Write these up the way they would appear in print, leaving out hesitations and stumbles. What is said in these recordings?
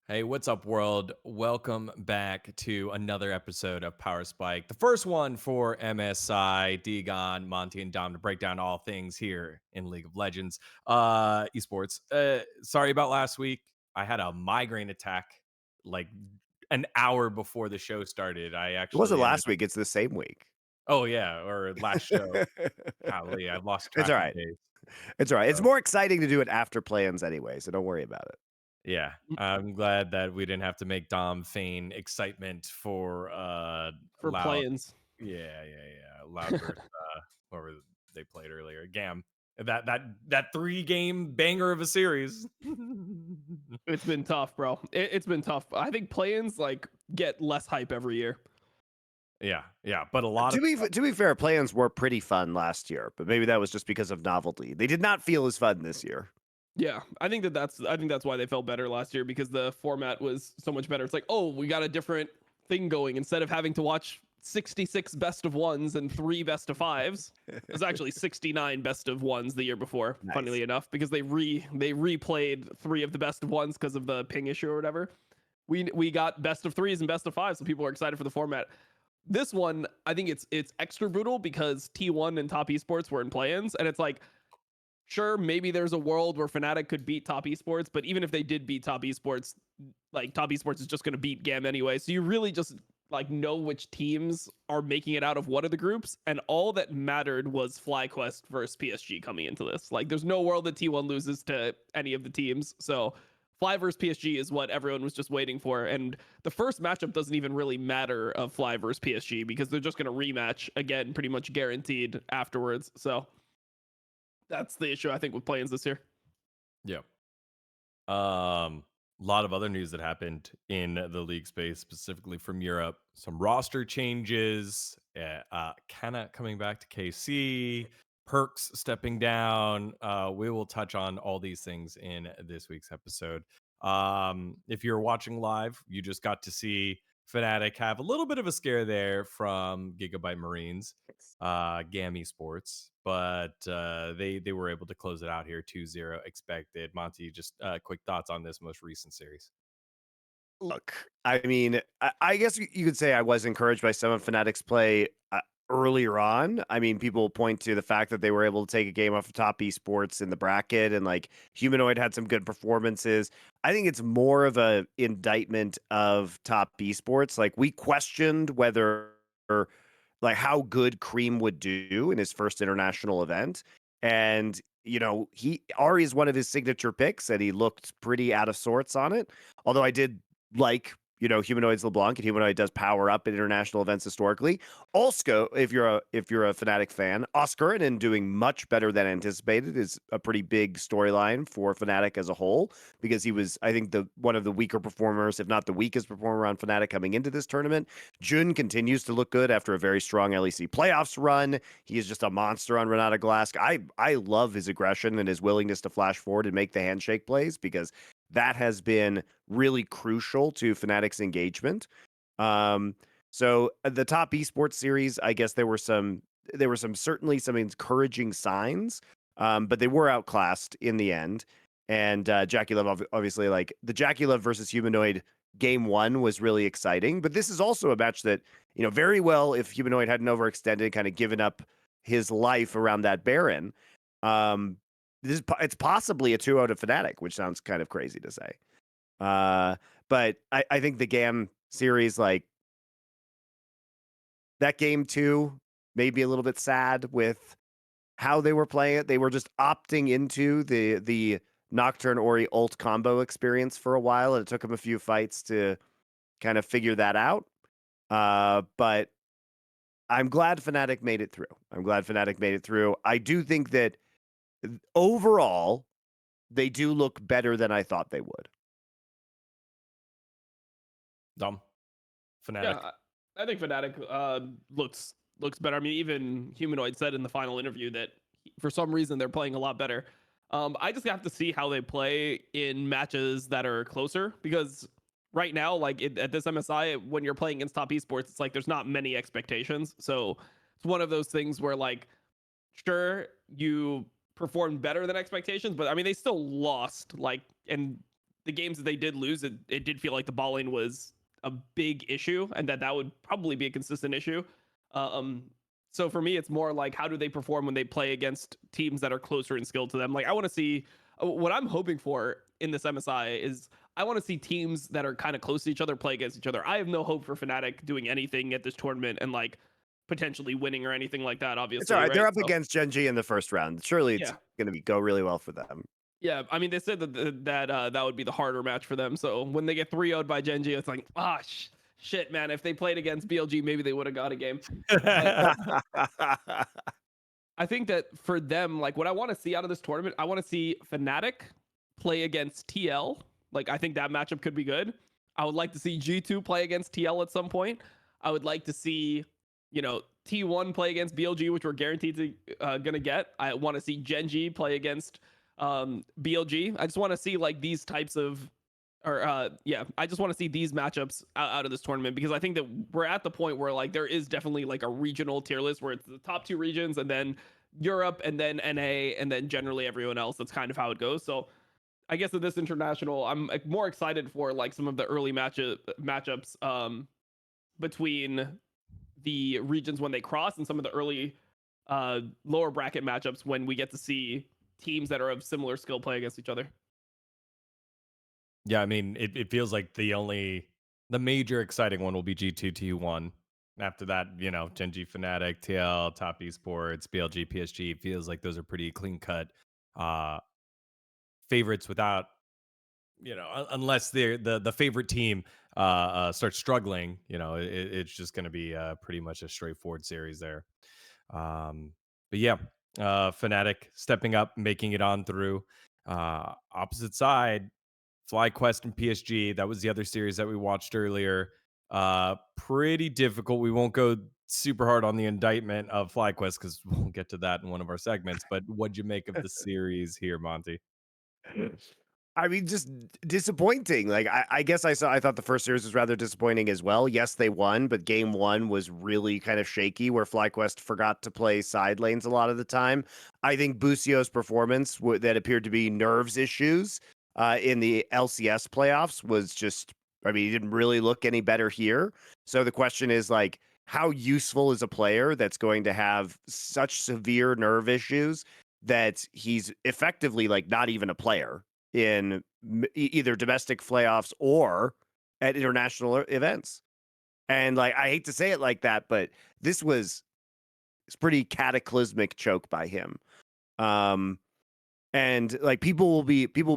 Hey, what's up, world? Welcome back to another episode of Power Spike, the first one for MSI, dGon, Monty, and Dom to break down all things here in League of Legends esports. Sorry about last week. I had a migraine attack like an hour before the show started. I It wasn't actually ended last up, week, it's the same week. oh, yeah, or last show. Golly, I lost It's track of alright. days. It's alright. It's So, more exciting to do it after play-ins anyway, so don't worry about it. yeah, I'm glad that we didn't have to make Dom feign excitement for for loud. play-ins. Yeah. Loud versus whoever they played earlier. Gam. That 3 game banger of a series. It's been tough, bro. It's been tough. I think play-ins like get less hype every year. Yeah. But a lot of To be fair, play-ins were pretty fun last year, but maybe that was just because of novelty. They did not feel as fun this year. Yeah, I think that's why they felt better last year because the format was so much better. It's like, oh, we got a different thing going instead of having to watch 66 best of ones and 3 best of fives. It was actually 69 best of ones the year before, Nice. funnily enough, because they replayed 3 of the best of ones because of the ping issue or whatever. We got best of threes and best of fives, so people are excited for the format. This one, I think it's extra brutal because T1 and top esports were in play-ins, and it's like, sure, maybe there's a world where Fnatic could beat top esports, but even if they did beat top esports, like top esports is just going to beat GAM anyway. So you really just like know which teams are making it out of what of the groups, and all that mattered was FlyQuest versus PSG coming into this. Like, there's no world that T1 loses to any of the teams, so Fly versus PSG is what everyone was just waiting for. And the first matchup doesn't even really matter of Fly versus PSG because they're just going to rematch again, pretty much guaranteed afterwards. So that's the issue I think with play-ins this year. yeah. A lot of other news that happened in the league space, specifically from Europe. Some roster changes, Kenna coming back to KC, Perkz stepping down. We will touch on all these things in this week's episode. If you're watching live, you just got to see Fnatic have a little bit of a scare there from Gigabyte Marines, GAM Esports, but they were able to close it out here 2-0 expected. Monty, just quick thoughts on this most recent series. Look, I mean, I guess you could say I was encouraged by some of Fnatic's play earlier on. I mean, people point to the fact that they were able to take a game off of top esports in the bracket, and like Humanoid had some good performances. I think it's more of a indictment of top esports. Like, we questioned whether like how good Cream would do in his first international event. And, Ari is one of his signature picks, and he looked pretty out of sorts on it. Although I did like, Humanoid's LeBlanc, and Humanoid does power up at international events historically. Also, if you're a Fnatic fan, Oscarinen doing much better than anticipated is a pretty big storyline for Fnatic as a whole, because he was, I think, one of the weaker performers, if not the weakest performer on Fnatic coming into this tournament. Jun continues to look good after a very strong LEC playoffs run. He is just a monster on Renata Glask. I love his aggression and his willingness to flash forward and make the handshake plays, because that has been really crucial to Fnatic's engagement. So the top esports series, I guess there were certainly some encouraging signs, but they were outclassed in the end. And Jackie Love, obviously, like the Jackie Love versus Humanoid game 1 was really exciting. But this is also a match that, very well, if Humanoid hadn't overextended, kind of given up his life around that Baron, it's possibly a 2-0 to Fnatic, which sounds kind of crazy to say. But I think the GAM series, like that game 2, may be a little bit sad with how they were playing it. They were just opting into the Nocturne Ori ult combo experience for a while, and it took them a few fights to kind of figure that out. But I'm glad Fnatic made it through. I do think that overall, they do look better than I thought they would. Dom, Fnatic. Yeah, I think Fnatic looks better. I mean, even Humanoid said in the final interview that for some reason they're playing a lot better. I just have to see how they play in matches that are closer, because right now, like at this MSI, when you're playing against top esports, it's like there's not many expectations. So it's one of those things where, like, sure, you performed better than expectations, but I mean, they still lost, like, and the games that they did lose, it did feel like the balling was a big issue, and that would probably be a consistent issue. So for me, it's more like, how do they perform when they play against teams that are closer in skill to them? Like, I want to see what I'm hoping for in this MSI is I want to see teams that are kind of close to each other play against each other. I have no hope for Fnatic doing anything at this tournament and like potentially winning or anything like that. Obviously, It's all right. right? They're up So, against Gen.G in the first round. Surely it's yeah, going to go really well for them. yeah. I mean, they said that would be the harder match for them. So when they get 3-0'd by Gen.G, it's like, shit, man. If they played against BLG, maybe they would have got a game. But I think that for them, like what I want to see out of this tournament, I want to see Fnatic play against TL. Like, I think that matchup could be good. I would like to see G2 play against TL at some point. I would like to see, T1 play against BLG, which we're guaranteed to gonna get. I want to see Gen.G play against BLG. I just want to see like these types of, I just want to see these matchups out of this tournament, because I think that we're at the point where like there is definitely like a regional tier list where it's the top 2 regions and then Europe and then NA and then generally everyone else. That's kind of how it goes. So I guess at this international, I'm more excited for like some of the early matchups between the regions when they cross, and some of the early lower bracket matchups when we get to see teams that are of similar skill play against each other. Yeah, I mean, it feels like the major exciting one will be G2 T1. After that, Gen.G, Fnatic, TL, Top Esports, BLG, PSG, feels like those are pretty clean cut favorites without, unless the favorite team starts struggling, it's just going to be pretty much a straightforward series there. But yeah, Fnatic stepping up, making it on through. Opposite side, FlyQuest and PSG. That was the other series that we watched earlier. Pretty difficult. We won't go super hard on the indictment of FlyQuest because we'll get to that in one of our segments. But what'd you make of the series here, Monty? I mean, just disappointing. Like, I guess I thought the first series was rather disappointing as well. Yes, they won, but game 1 was really kind of shaky, where FlyQuest forgot to play side lanes a lot of the time. I think Busio's performance, that appeared to be nerves issues in the LCS playoffs, was just, I mean, he didn't really look any better here. So the question is, like, how useful is a player that's going to have such severe nerve issues that he's effectively like not even a player in either domestic playoffs or at international events? And like, I hate to say it like that, but this was pretty cataclysmic choke by him. And like, people will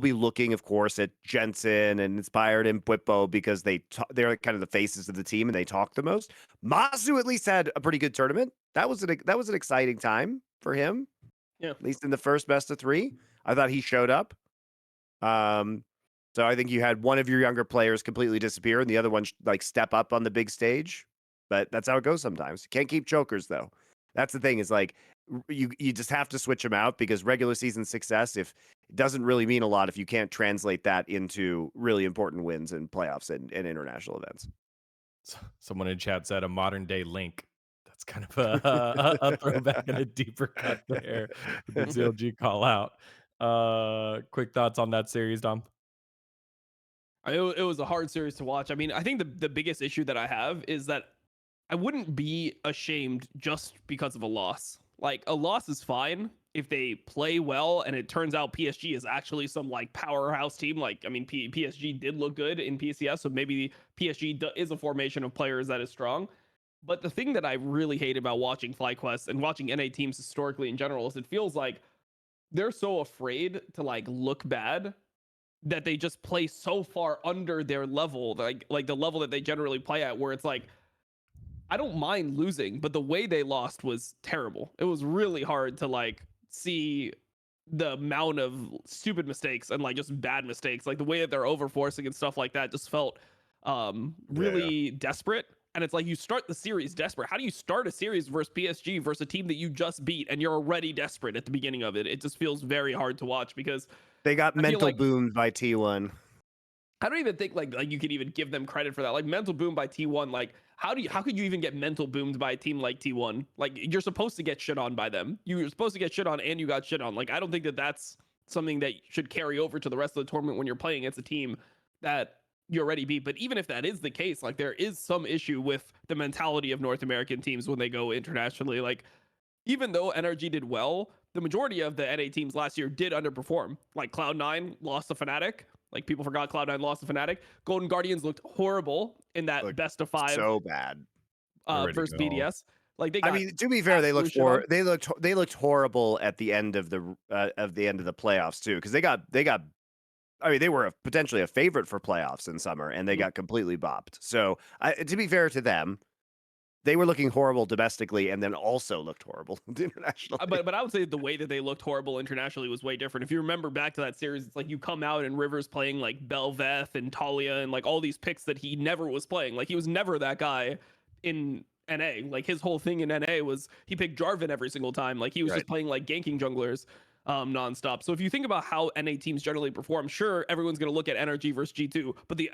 be looking, of course, at Jensen and Inspired and Bwipo because they're kind of the faces of the team and they talk the most. Masu at least had a pretty good tournament. That was an exciting time for him. Yeah. At least in the first best of 3. I thought he showed up. So I think you had one of your younger players completely disappear and the other one like step up on the big stage. But that's how it goes sometimes. You can't keep chokers though. That's the thing, is like you just have to switch them out, because regular season success, if it doesn't really mean a lot if you can't translate that into really important wins in playoffs and international events. Someone in chat said a modern day Link. That's kind of a throwback and a deeper cut there with the CLG call out. Quick thoughts on that series, Dom? It was a hard series to watch. I mean, I think the biggest issue that I have is that I wouldn't be ashamed just because of a loss. Like, a loss is fine if they play well and it turns out PSG is actually some like powerhouse team. Like, I mean, PSG did look good in PCS, so maybe PSG is a formation of players that is strong. But the thing that I really hate about watching FlyQuest and watching NA teams historically in general is it feels like they're so afraid to like look bad that they just play so far under their level, like the level that they generally play at, where it's like, I don't mind losing, but the way they lost was terrible. It was really hard to like see the amount of stupid mistakes and like just bad mistakes. Like the way that they're overforcing and stuff like that just felt really desperate. And it's like, you start the series desperate. How do you start a series versus PSG versus a team that you just beat and you're already desperate at the beginning of it? It just feels very hard to watch, because they got mental boomed by T1. I don't even think like you could even give them credit for that. Like, mental boom by T1, like how could you even get mental boomed by a team like T1? Like, you're supposed to get shit on by them. You're supposed to get shit on and you got shit on. Like, I don't think that that's something that should carry over to the rest of the tournament when you're playing against a team that you already beat. But even if that is the case, like there is some issue with the mentality of North American teams when they go internationally. Like even though NRG did well, the majority of the NA teams last year did underperform. Like Cloud9 lost to Fnatic. Like people forgot Cloud9 lost to Fnatic. Golden Guardians looked horrible in that Looked best of 5 so bad. Already versus go. BDS. Like they I got mean, to be fair, absolute shit on. they looked horrible at the end of the playoffs too, because they got. I mean, they were potentially a favorite for playoffs in summer, and they got completely bopped. So, to be fair to them, they were looking horrible domestically, and then also looked horrible internationally. But I would say the way that they looked horrible internationally was way different. If you remember back to that series, it's like you come out and Rivers playing like Belveth and Talia and like all these picks that he never was playing. Like he was never that guy in NA. Like his whole thing in NA was he picked Jarvan every single time. Like he was Right. just playing like ganking junglers nonstop. So if you think about how NA teams generally perform, sure, everyone's going to look at NRG versus G2, but the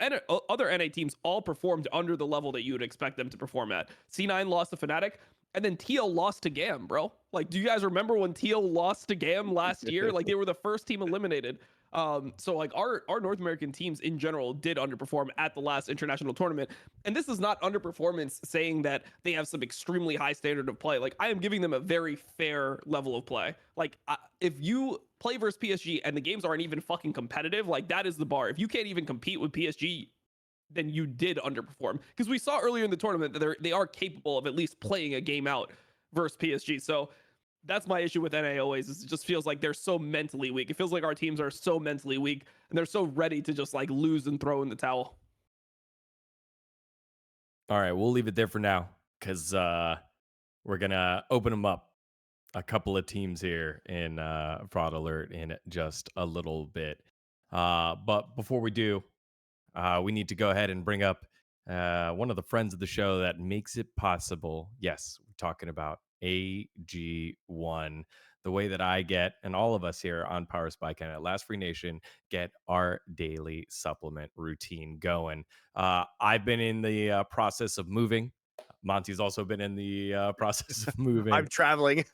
other NA teams all performed under the level that you would expect them to perform at. C9 lost to Fnatic, and then TL lost to GAM, bro. Like, do you guys remember when TL lost to GAM last year? Like, they were the first team eliminated. So like our North American teams in general did underperform at the last international tournament. And this is not underperformance saying that they have some extremely high standard of play. Like I am giving them a very fair level of play. Like if you play versus PSG and the games aren't even fucking competitive, like that is the bar. If you can't even compete with PSG, then you did underperform. Because we saw earlier in the tournament that they are capable of at least playing a game out versus PSG. So that's my issue with NA always, is it just feels like they're so mentally weak. It feels like our teams are so mentally weak and they're so ready to just like lose and throw in the towel. All right, we'll leave it there for now because we're gonna open them up a couple of teams here in Fraud Alert in just a little bit. But before we do, we need to go ahead and bring up one of the friends of the show that makes it possible. Yes, we're talking about AG1. The way that I get, and all of us here on Power Spike and at Last Free Nation get our daily supplement routine going. I've been in the process of moving. Monty's also been in the process of moving. I'm traveling.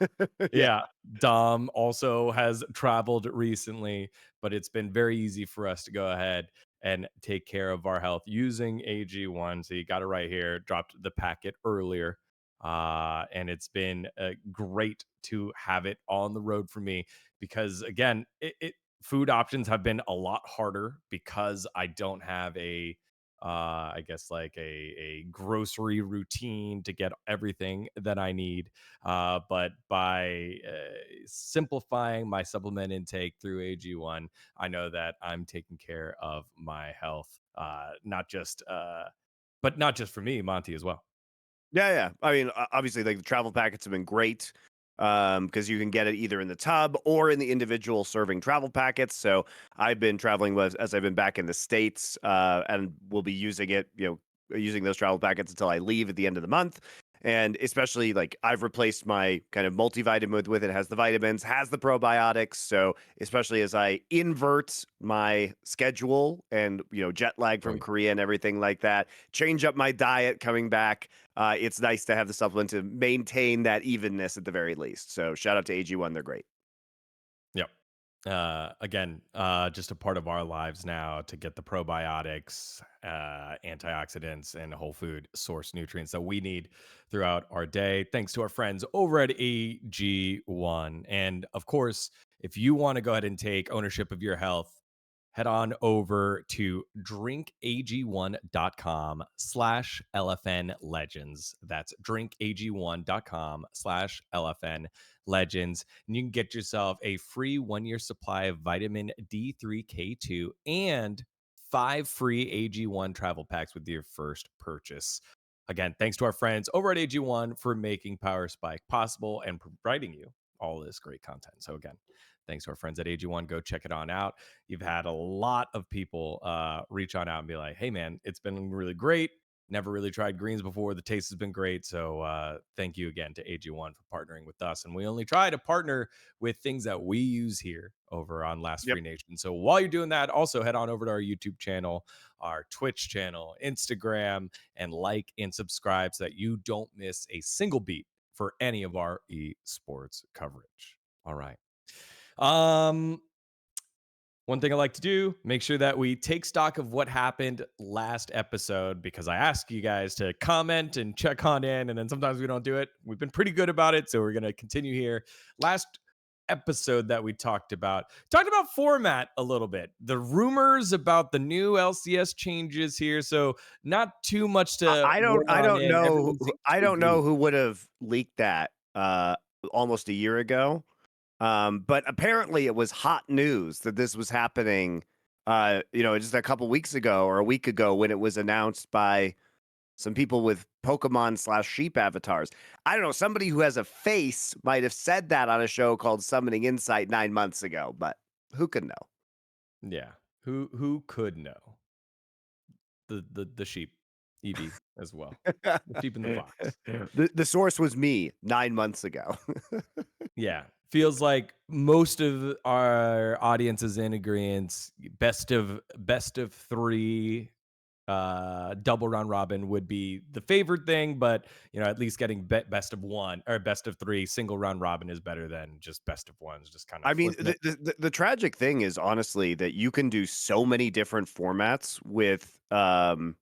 Yeah. Dom also has traveled recently, but it's been very easy for us to go ahead and take care of our health using AG1. So you got it right here. Dropped the packet earlier. And it's been great to have it on the road for me because, again, food options have been a lot harder because I don't have I guess like a grocery routine to get everything that I need. But by simplifying my supplement intake through AG1, I know that I'm taking care of my health, but not just for me, Monty as well. Yeah. I mean, obviously, like the travel packets have been great because you can get it either in the tub or in the individual serving travel packets. So I've been traveling as I've been back in the States, and we'll be using it, using those travel packets until I leave at the end of the month. And especially like I've replaced my kind of multivitamin with it. Has the vitamins, has the probiotics. So especially as I invert my schedule and jet lag from Korea and everything like that, change up my diet coming back. It's nice to have the supplement to maintain that evenness at the very least. So shout out to AG1, they're great. Yep. Again, just a part of our lives now to get the probiotics, antioxidants, and whole food source nutrients that we need throughout our day. Thanks to our friends over at AG1. And of course, if you want to go ahead and take ownership of your health, head on over to drinkag1.com/LFN legends. That's drinkag1.com/LFN legends. And you can get yourself a free 1-year supply of vitamin D3K2 and 5 free AG1 travel packs with your first purchase. Again, thanks to our friends over at AG1 for making Power Spike possible and providing you all this great content. So again, thanks to our friends at AG1. Go check it on out. You've had a lot of people reach on out and be like, hey, man, it's been really great. Never really tried greens before. The taste has been great. So thank you again to AG1 for partnering with us. And we only try to partner with things that we use here over on Last Free Nation. So while you're doing that, also head on over to our YouTube channel, our Twitch channel, Instagram, and like and subscribe so that you don't miss a single beat for any of our esports coverage. All right. one thing I like to do, make sure that we take stock of what happened last episode, because I ask you guys to comment and check on in, and then sometimes we don't do it. We've been pretty good about it, so we're going to continue here. Last episode that we talked about format a little bit, the rumors about the new LCS changes here, so not too much to I don't know Everyone seems I to don't know agree. who would have leaked that almost a year ago. But apparently it was hot news that this was happening just a couple weeks ago or a week ago when it was announced by some people with Pokemon/sheep avatars. I don't know, somebody who has a face might have said that on a show called Summoning Insight 9 months ago, but who could know? Yeah, who could know? The sheep, Eevee as well, the sheep and the fox. The source was me 9 months ago. Yeah, feels like most of our audience is in agreement. Best of three, double round robin would be the favorite thing, but at least getting best of one or best of three single round robin is better than just best of ones. Just kind of I mean, flipping it. the tragic thing is honestly that you can do so many different formats with 8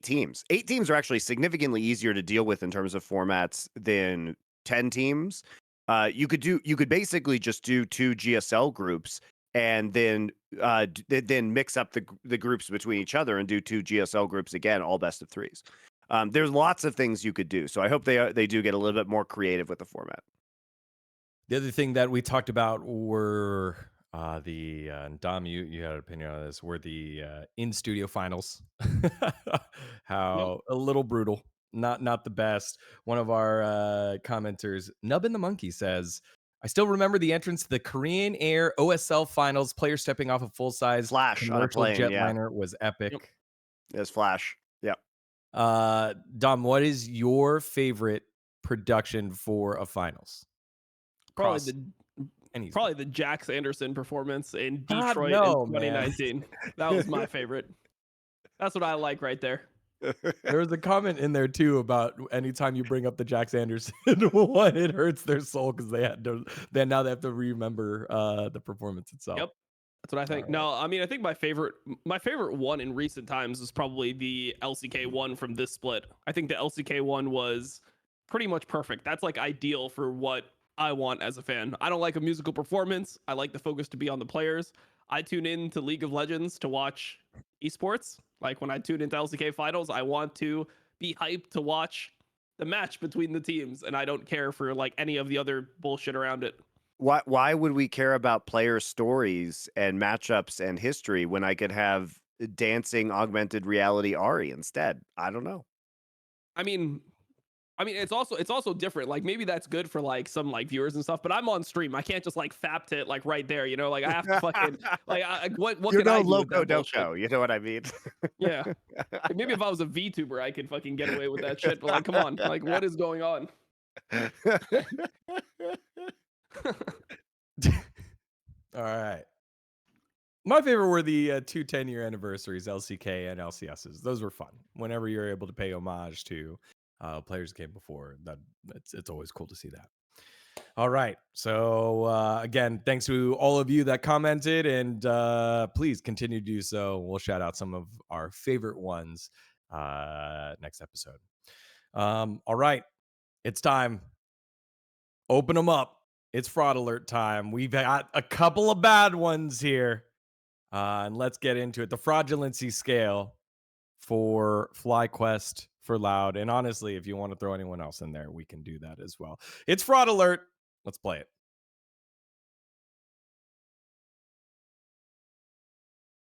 teams. 8 teams are actually significantly easier to deal with in terms of formats than 10 teams. You could basically just do 2 GSL groups and then mix up the groups between each other and do 2 GSL groups again, all best of 3s. There's lots of things you could do. So I hope they do get a little bit more creative with the format. The other thing that we talked about were Dom, you had an opinion on this, were the in-studio finals. How a little brutal, not the best. One of our commenters, Nub and the Monkey, says, I still remember the entrance to the Korean Air OSL finals. Player stepping off a full-size Flash on a commercial plane, yeah. jetliner was epic. Yep. There's Flash. Yep. Dom, what is your favorite production for a finals? Probably Cross Probably the Jax Anderson performance in God, Detroit no, in 2019. That was my favorite. That's what I like right there. There was a comment in there too about anytime you bring up the Jax Anderson one, it hurts their soul because they now they have to remember the performance itself. Yep. That's what I think. All right. No, I mean, I think my favorite one in recent times is probably the LCK one from this split. I think the LCK one was pretty much perfect. That's like ideal for what I want as a fan. I don't like a musical performance. I like the focus to be on the players. I tune in to League of Legends to watch esports. Like when I tune into LCK finals, I want to be hyped to watch the match between the teams, and I don't care for like any of the other bullshit around it. Why would we care about player stories and matchups and history when I could have dancing augmented reality Ari instead? I don't know. I mean, it's also different. Like maybe that's good for like some like viewers and stuff. But I'm on stream. I can't just like fap it like right there. Like I have to fucking like what You're can I no do with loco that bullshit? doco. You know what I mean? Yeah. Like, maybe if I was a VTuber, I could fucking get away with that shit. But like, come on, like what is going on? All right. My favorite were the 2 10-year anniversaries, LCK and LCSs. Those were fun. Whenever you're able to pay homage to players that came before, it's always cool to see that. All right. So again, thanks to all of you that commented, and please continue to do so. We'll shout out some of our favorite ones next episode. All right. It's time. Open them up. It's fraud alert time. We've got a couple of bad ones here. And let's get into it. The fraudulency scale for FlyQuest, for Loud. And honestly, if you want to throw anyone else in there, we can do that as well. It's fraud alert. Let's play it.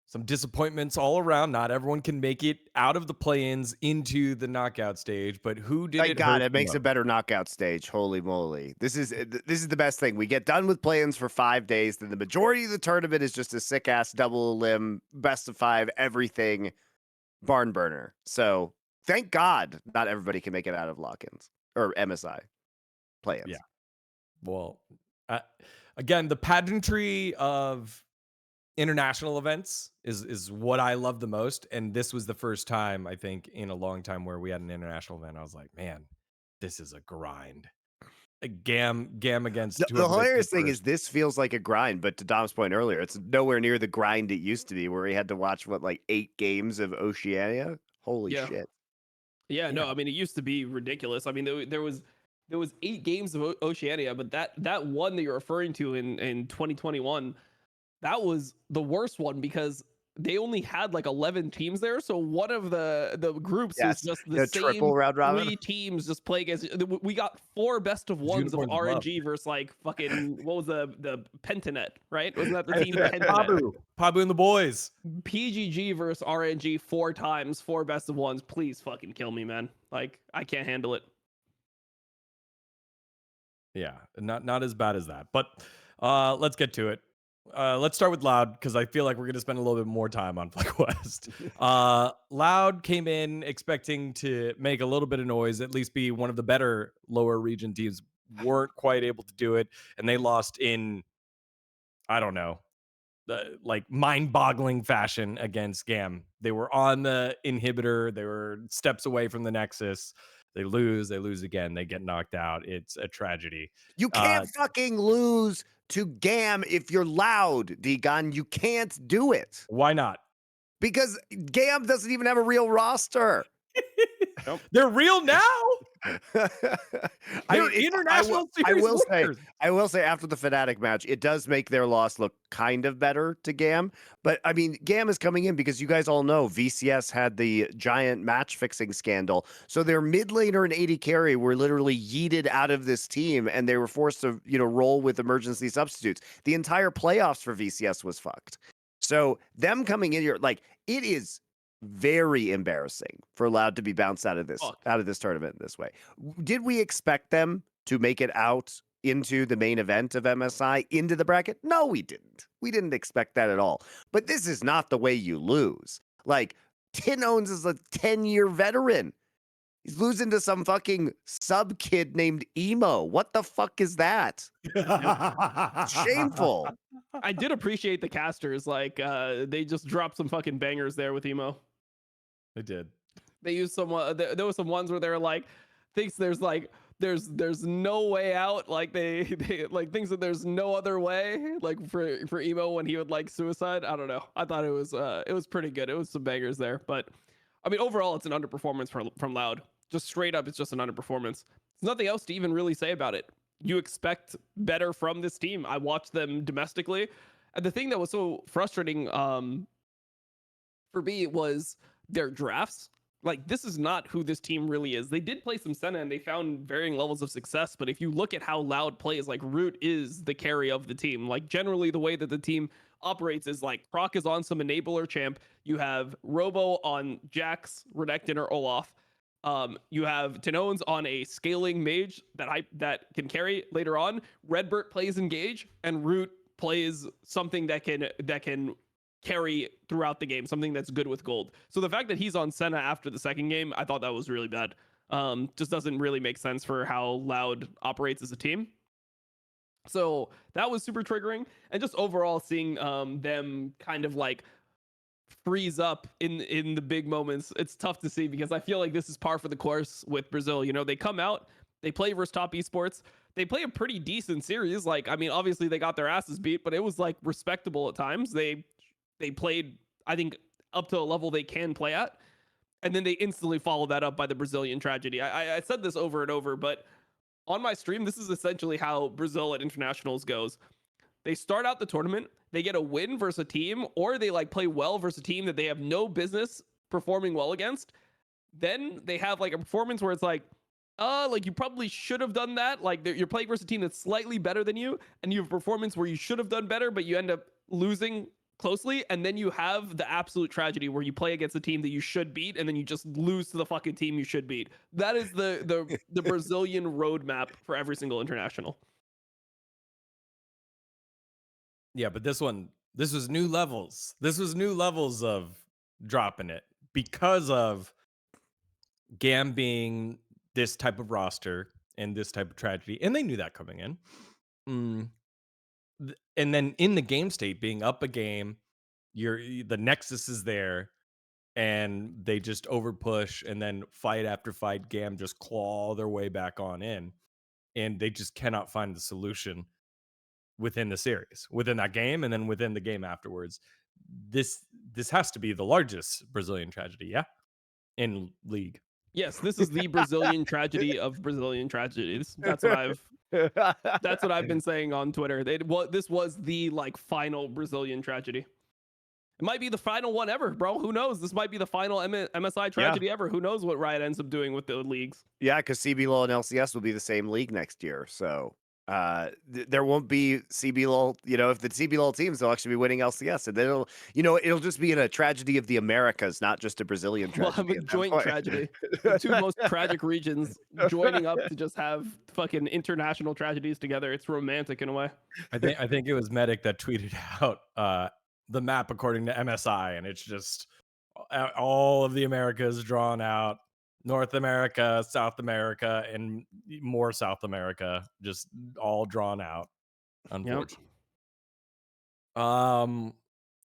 Some disappointments all around. Not everyone can make it out of the play-ins into the knockout stage, but who did Thank it God, hurt it the makes a most? better knockout stage. Holy moly. This is the best thing. We get done with play-ins for 5 days, then the majority of the tournament is just a sick-ass double limb, best of 5, everything barn burner. So thank God not everybody can make it out of lock-ins or MSI play-ins. Yeah. Well, again, the pageantry of international events is what I love the most, and this was the first time I think in a long time where we had an international event. I was like, man, this is a grind. Gam against The whoever they hilarious played thing is first. this feels like a grind, but to Dom's point earlier, it's nowhere near the grind it used to be, where he had to watch like 8 games of Oceania. Holy Yeah. shit! Yeah, no, I mean it used to be ridiculous. I mean there was 8 games of Oceania, but that one that you're referring to in 2021, that was the worst one because they only had like 11 teams there. So one of the groups was Yes, just the the same triple round robin. 3 teams just playing against. We got 4 best of It was ones of Unicorns of Love. RNG versus like fucking what was the Pentanet, right? Wasn't that the team Pentanet? Pabu and the boys. PGG versus RNG 4 times, 4 best of ones. Please fucking kill me, man. Like I can't handle it. Yeah, not as bad as that. But let's get to it. Let's start with Loud because I feel like we're gonna spend a little bit more time on FlyQuest. Loud came in expecting to make a little bit of noise, at least be one of the better lower region teams. Weren't quite able to do it, and they lost in, I don't know, like mind-boggling fashion against Gam. They were on the inhibitor. They were steps away from the Nexus. They lose again. They get knocked out. It's a tragedy. You can't fucking lose to Gam if you're Loud, dGon. You can't do it Why not? because Gam doesn't even have a real roster. They're real now. I They're mean, international I series will winners. say after the Fnatic match, it does make their loss look kind of better to Gam. But I mean, Gam is coming in because you guys all know VCS had the giant match fixing scandal. So their mid laner and AD carry were literally yeeted out of this team, and they were forced to roll with emergency substitutes. The entire playoffs for VCS was fucked. So them coming in here, like, it is very embarrassing for Loud to be bounced out of this tournament this way. Did we expect them to make it out into the main event of MSI, into the bracket? No, we didn't. We didn't expect that at all. But this is not the way you lose. Like, Tin Owns is a 10-year veteran. He's losing to some fucking sub kid named Emo. What the fuck is that? Shameful. I did appreciate the casters. Like they just dropped some fucking bangers there with Emo. They did. They used some. There was some ones where they're like, thinks there's like there's no way out. Like they like thinks that there's no other way. Like for Emo when he would like suicide. I don't know. I thought it was pretty good. It was some bangers there, but I mean overall it's an underperformance from Loud. Just straight up, it's just an underperformance. There's nothing else to even really say about it. You expect better from this team. I watched them domestically, and the thing that was so frustrating for me was their drafts. Like this is not who this team really is. They did play some Senna and they found varying levels of success, but if you look at how Loud plays, like Root is the carry of the team. Like generally the way that the team operates is like Proc is on some enabler champ. You have Robo on Jax, Renekton, or Olaf. You have Tinones on a scaling mage that can carry later on. Redbert plays engage, and Root plays something that can carry throughout the game, something that's good with gold. So the fact that he's on Senna after the second game, I thought that was really bad. Just doesn't really make sense for how Loud operates as a team. So that was super triggering, and just overall seeing them kind of like freeze up in the big moments. It's tough to see because I feel like this is par for the course with Brazil. You know, they come out, they play versus top esports. They play a pretty decent series. Like, I mean, obviously they got their asses beat, but it was like respectable at times. They played, I think, up to a level they can play at. And then they instantly followed that up by the Brazilian tragedy. I said this over and over, but on my stream, this is essentially how Brazil at internationals goes. They start out the tournament, they get a win versus a team, or they like play well versus a team that they have no business performing well against. Then they have like a performance where it's like you probably should have done that. Like you're playing versus a team that's slightly better than you, and you have a performance where you should have done better, but you end up losing closely. And then you have the absolute tragedy where you play against a team that you should beat, and then you just lose to the fucking team you should beat. That is the Brazilian roadmap for every single international. Yeah, but this was new levels. This was new levels of dropping it because of Gam being this type of roster and this type of tragedy, and they knew that coming in. And then in the game state, being up a game, the Nexus is there, and they just overpush, and then fight after fight, Gam just claw their way back on in. and they just cannot find the solution within the series, within that game, and then within the game afterwards. This has to be the largest Brazilian tragedy, yeah, in league. Yes, this is the Brazilian tragedy of Brazilian tragedies. That's what I've been saying on Twitter. This was the like final Brazilian tragedy. It might be the final one ever, bro. Who knows? This might be the final MSI tragedy ever. Who knows what Riot ends up doing with the leagues? Yeah, because CBLOL and LCS will be the same league next year. So there won't be CBLOL. You know, if the CBLOL teams, they'll actually be winning LCS. And then it'll just be in a tragedy of the Americas, not just a Brazilian We'll tragedy. have a joint tragedy. The two most tragic regions joining up to just have fucking international tragedies together. It's romantic in a way. I think it was Medic that tweeted out the map according to MSI, and it's just all of the Americas drawn out. North America, South America, and more South America, just all drawn out. Unfortunately.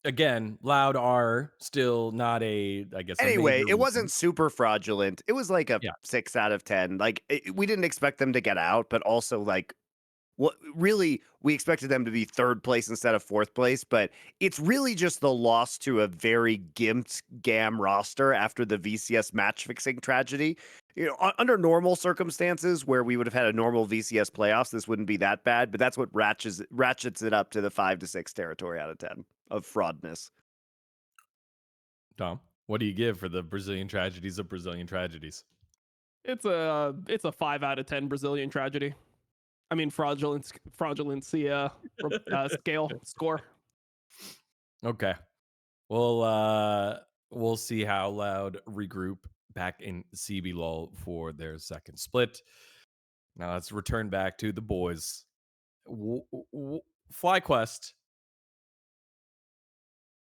Again, LOUD are still not I guess. Anyway, it wasn't super fraudulent. It was like a 6 out of 10. Like we didn't expect them to get out, but also like what really we expected them to be 3rd place instead of 4th place, but it's really just the loss to a very gimped GAM roster after the VCS match fixing tragedy. You know, under normal circumstances where we would have had a normal VCS playoffs, this wouldn't be that bad, but that's what ratchets it up to the 5 to 6 territory out of 10 of fraudness. Dom, what do you give for the Brazilian tragedies of Brazilian tragedies? It's a 5 out of 10 Brazilian tragedy. I mean, fraudulency scale score. Okay. Well, we'll see how LOUD regroup back in CBLOL for their second split. Now let's return back to the boys. FlyQuest,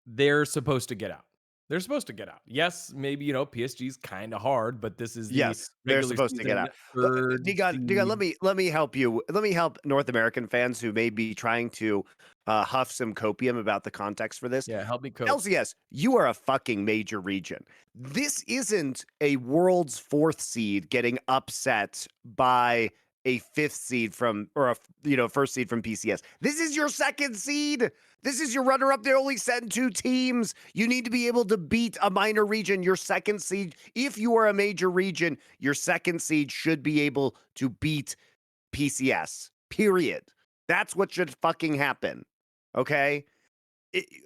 they're supposed to get out. They're supposed to get out. Yes, maybe, you know, PSG's kind of hard, but this is they're supposed to get out. dGon, let me help you. Let me help North American fans who may be trying to huff some copium about the context for this. Yeah, help me cope. LCS, you are a fucking major region. This isn't a world's 4th seed getting upset by a 5th seed from, or a 1st seed from PCS. This is your 2nd seed. This is your runner-up. They only sent 2 teams. You need to be able to beat a minor region. Your 2nd seed, if you are a major region, your 2nd seed should be able to beat PCS. Period. That's what should fucking happen. Okay?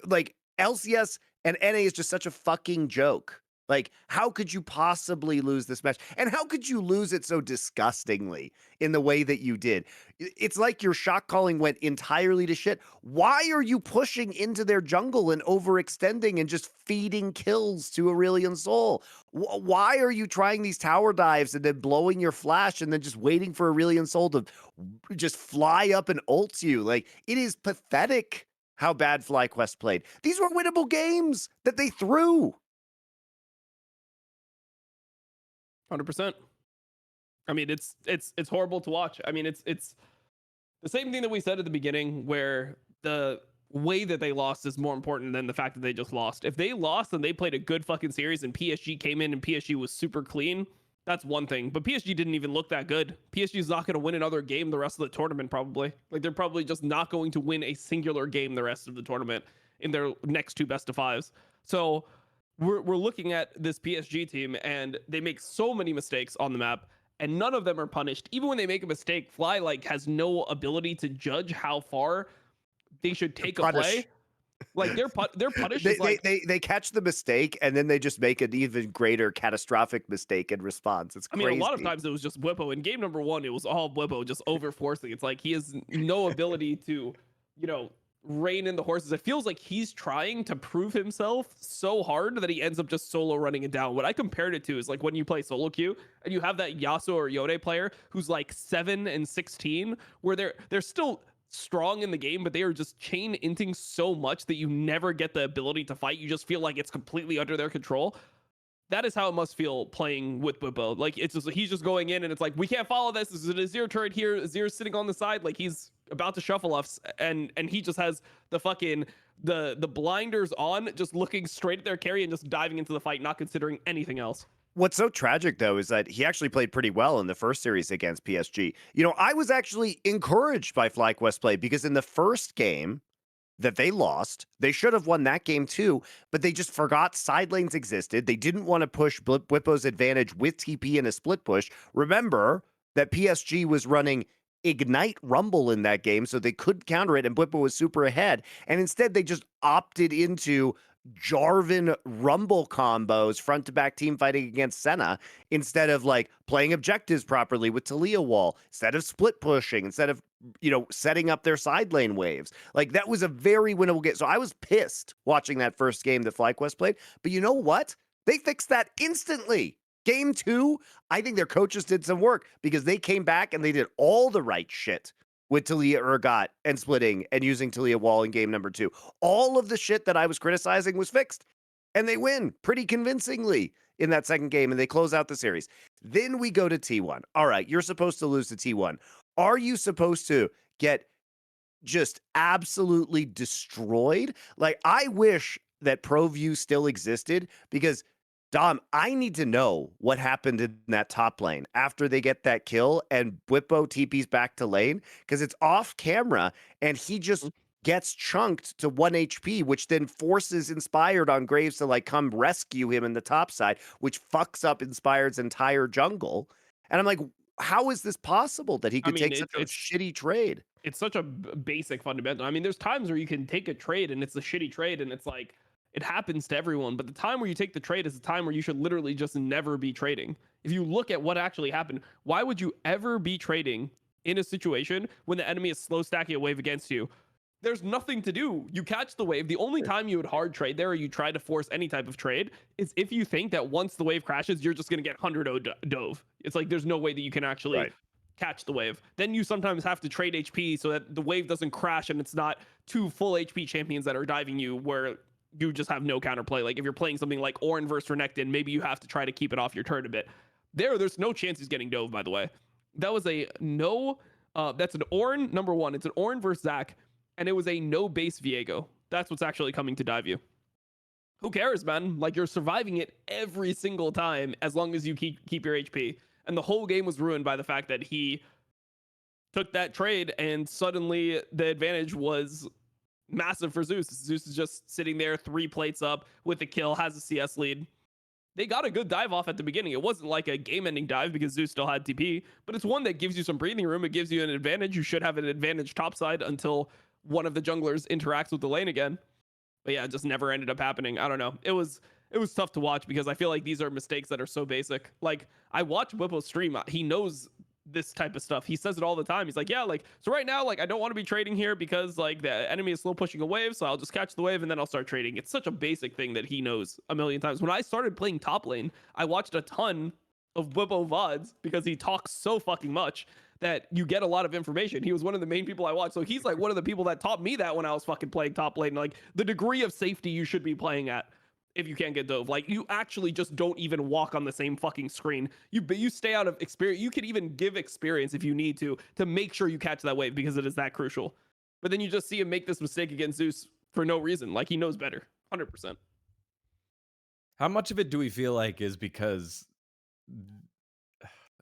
Like, LCS and NA is just such a fucking joke. Like, how could you possibly lose this match? And how could you lose it so disgustingly in the way that you did? It's like your shot calling went entirely to shit. Why are you pushing into their jungle and overextending and just feeding kills to Aurelion Sol? Why are you trying these tower dives and then blowing your flash and then just waiting for Aurelion Sol to just fly up and ult you? Like, it is pathetic how bad FlyQuest played. These were winnable games that they threw. 100%. I mean, it's horrible to watch. I mean, it's the same thing that we said at the beginning, where the way that they lost is more important than the fact that they just lost. If they lost and they played a good fucking series and PSG came in and PSG was super clean, that's one thing. But PSG didn't even look that good. PSG is not going to win another game the rest of the tournament, probably. Like, they're probably just not going to win a singular game the rest of the tournament in their next 2 best of 5s. So we're looking at this PSG team, and they make so many mistakes on the map, and none of them are punished. Even when they make a mistake, Fly like has no ability to judge how far they should take a play. Like they're punished. They catch the mistake and then they just make an even greater catastrophic mistake in response. It's crazy. I mean, a lot of times it was just Whippo. In game number 1, it was all Whippo just over forcing. It's like he has no ability to, you know, rein in the horses. It feels like he's trying to prove himself so hard that he ends up just solo running it down. What I compared it to is like when you play solo queue and you have that Yasuo or Yode player who's like 7 and 16, where they're still strong in the game, but they are just chain inting so much that you never get the ability to fight. You just feel like it's completely under their control. That is how it must feel playing with Whippo. Like, it's just, he's just going in and it's like, we can't follow this. This is a zero turret here. Zero's sitting on the side. Like, he's about to shuffle us. And he just has the fucking, the blinders on, just looking straight at their carry and just diving into the fight, not considering anything else. What's so tragic, though, is that he actually played pretty well in the first series against PSG. I was actually encouraged by FlyQuest play because in the first game that they lost, they should have won that game too, but they just forgot side lanes existed. They didn't want to push Bwipo's advantage with TP in a split push. Remember that PSG was running Ignite Rumble in that game, so they could counter it, and Bwipo was super ahead. And instead, they just opted into Jarvan Rumble combos, front to back team fighting against Senna, instead of like playing objectives properly with Talia Wall, instead of split pushing, instead of setting up their side lane waves. Like that was a very winnable game. So I was pissed watching that first game that FlyQuest played. But you know what? They fixed that instantly. Game 2, I think their coaches did some work because they came back and they did all the right shit with Talia Urgot and splitting and using Talia Wall in game number 2. All of the shit that I was criticizing was fixed. And they win pretty convincingly in that second game, and they close out the series. Then we go to T1. All right, you're supposed to lose to T1. Are you supposed to get just absolutely destroyed? Like, I wish that ProView still existed because, Dom, I need to know what happened in that top lane after they get that kill and Bwipo TP's back to lane because it's off camera and he just gets chunked to 1 HP, which then forces Inspired on Graves to like come rescue him in the top side, which fucks up Inspired's entire jungle. And I'm like, how is this possible that he could take such a shitty trade? It's such a basic fundamental. I mean, there's times where you can take a trade and it's a shitty trade and it's like, it happens to everyone, but the time where you take the trade is the time where you should literally just never be trading. If you look at what actually happened, why would you ever be trading in a situation when the enemy is slow stacking a wave against you? There's nothing to do. You catch the wave. The only time you would hard trade there or you try to force any type of trade is if you think that once the wave crashes, you're just going to get 100 dove. It's like there's no way that you can actually catch the wave. Then you sometimes have to trade HP so that the wave doesn't crash and it's not 2 full HP champions that are diving you where you just have no counterplay. Like if you're playing something like Ornn versus Renekton, maybe you have to try to keep it off your turn a bit. There's no chance he's getting dove, by the way. That was a no. That's an Ornn, number 1. It's an Ornn versus Zac, and it was a no base Viego. That's what's actually coming to dive you. Who cares, man? Like you're surviving it every single time as long as you keep your HP. And the whole game was ruined by the fact that he took that trade and suddenly the advantage was massive for Zeus. Zeus is just sitting there 3 plates up with a kill, has a CS lead. They got a good dive off at the beginning. It wasn't like a game-ending dive because Zeus still had TP, but it's one that gives you some breathing room. It gives you an advantage. You should have an advantage topside until one of the junglers interacts with the lane again. But yeah, it just never ended up happening. I don't know. It was tough to watch because I feel like these are mistakes that are so basic. Like I watch Bwipo stream. He knows this type of stuff. He says it all the time. He's like, yeah, like, so right now, like, I don't want to be trading here because like the enemy is slow pushing a wave. So I'll just catch the wave and then I'll start trading. It's such a basic thing that he knows a million times. When I started playing top lane, I watched a ton of Bwipo VODs because he talks so fucking much that you get a lot of information. He was one of the main people I watched. So he's like one of the people that taught me that when I was fucking playing top lane, like the degree of safety you should be playing at if you can't get dove. Like you actually just don't even walk on the same fucking screen. You stay out of experience. You can even give experience if you need to make sure you catch that wave because it is that crucial. But then you just see him make this mistake against Zeus for no reason. Like he knows better. 100%. How much of it do we feel like is because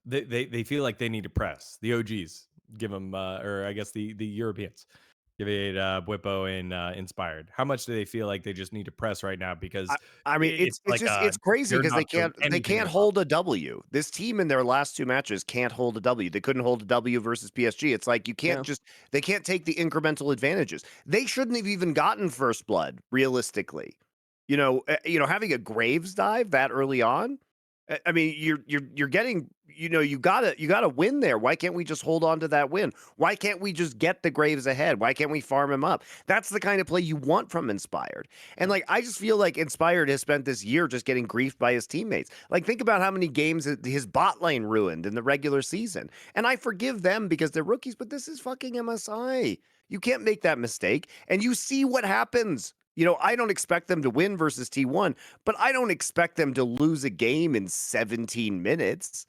they feel like they need to press? The OGs give them, or I guess the Europeans give it Bwipo and Inspired. How much do they feel like they just need to press right now? Because I mean, it's crazy because they can't hold a W. This team in their last 2 matches can't hold a W. They couldn't hold a W versus PSG. It's like you can't they can't take the incremental advantages. They shouldn't have even gotten first blood realistically. Having a Graves dive that early on. I mean, you're getting, you gotta win there. Why can't we just hold on to that win? Why can't we just get the Graves ahead? Why can't we farm him up? That's the kind of play you want from Inspired. And like, I just feel like Inspired has spent this year just getting griefed by his teammates. Like, think about how many games his bot lane ruined in the regular season. And I forgive them because they're rookies, but this is fucking MSI. You can't make that mistake. And you see what happens. I don't expect them to win versus T1, but I don't expect them to lose a game in 17 minutes.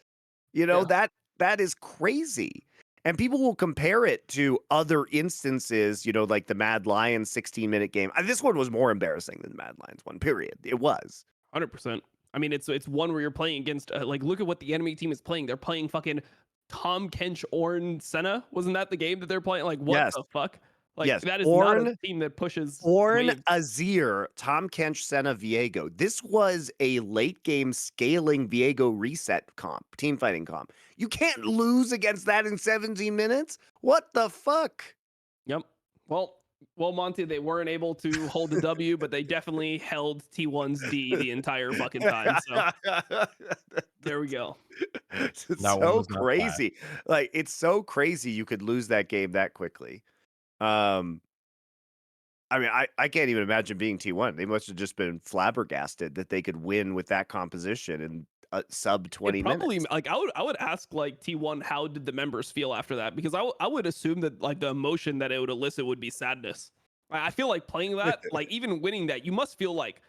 That is crazy. And people will compare it to other instances, like the Mad Lions 16-minute game. This one was more embarrassing than the Mad Lions one, period. It was. 100%. I mean, it's one where you're playing against like look at what the enemy team is playing. They're playing fucking Tom Kench Ornn Senna. Wasn't that the game that they're playing? Like what Yes. the fuck? Like Yes. that is not a team that pushes Ornn, waves. Azir, Tom Kench, Senna, Viego. This was a late game scaling Viego reset comp, team fighting comp. You can't lose against that in 17 minutes. What the fuck? Yep. Well, Monty, they weren't able to hold the W, but they definitely held T1's D the entire fucking time. So there we go. It's That one so was not bad. crazy. Like it's so crazy you could lose that game that quickly. I mean, I can't even imagine being T1. They must have just been flabbergasted that they could win with that composition in sub 20 Probably minutes. like I would ask like T1 how did the members feel after that, because I would assume that like the emotion that it would elicit would be sadness. I feel like playing that, like even winning that, you must feel like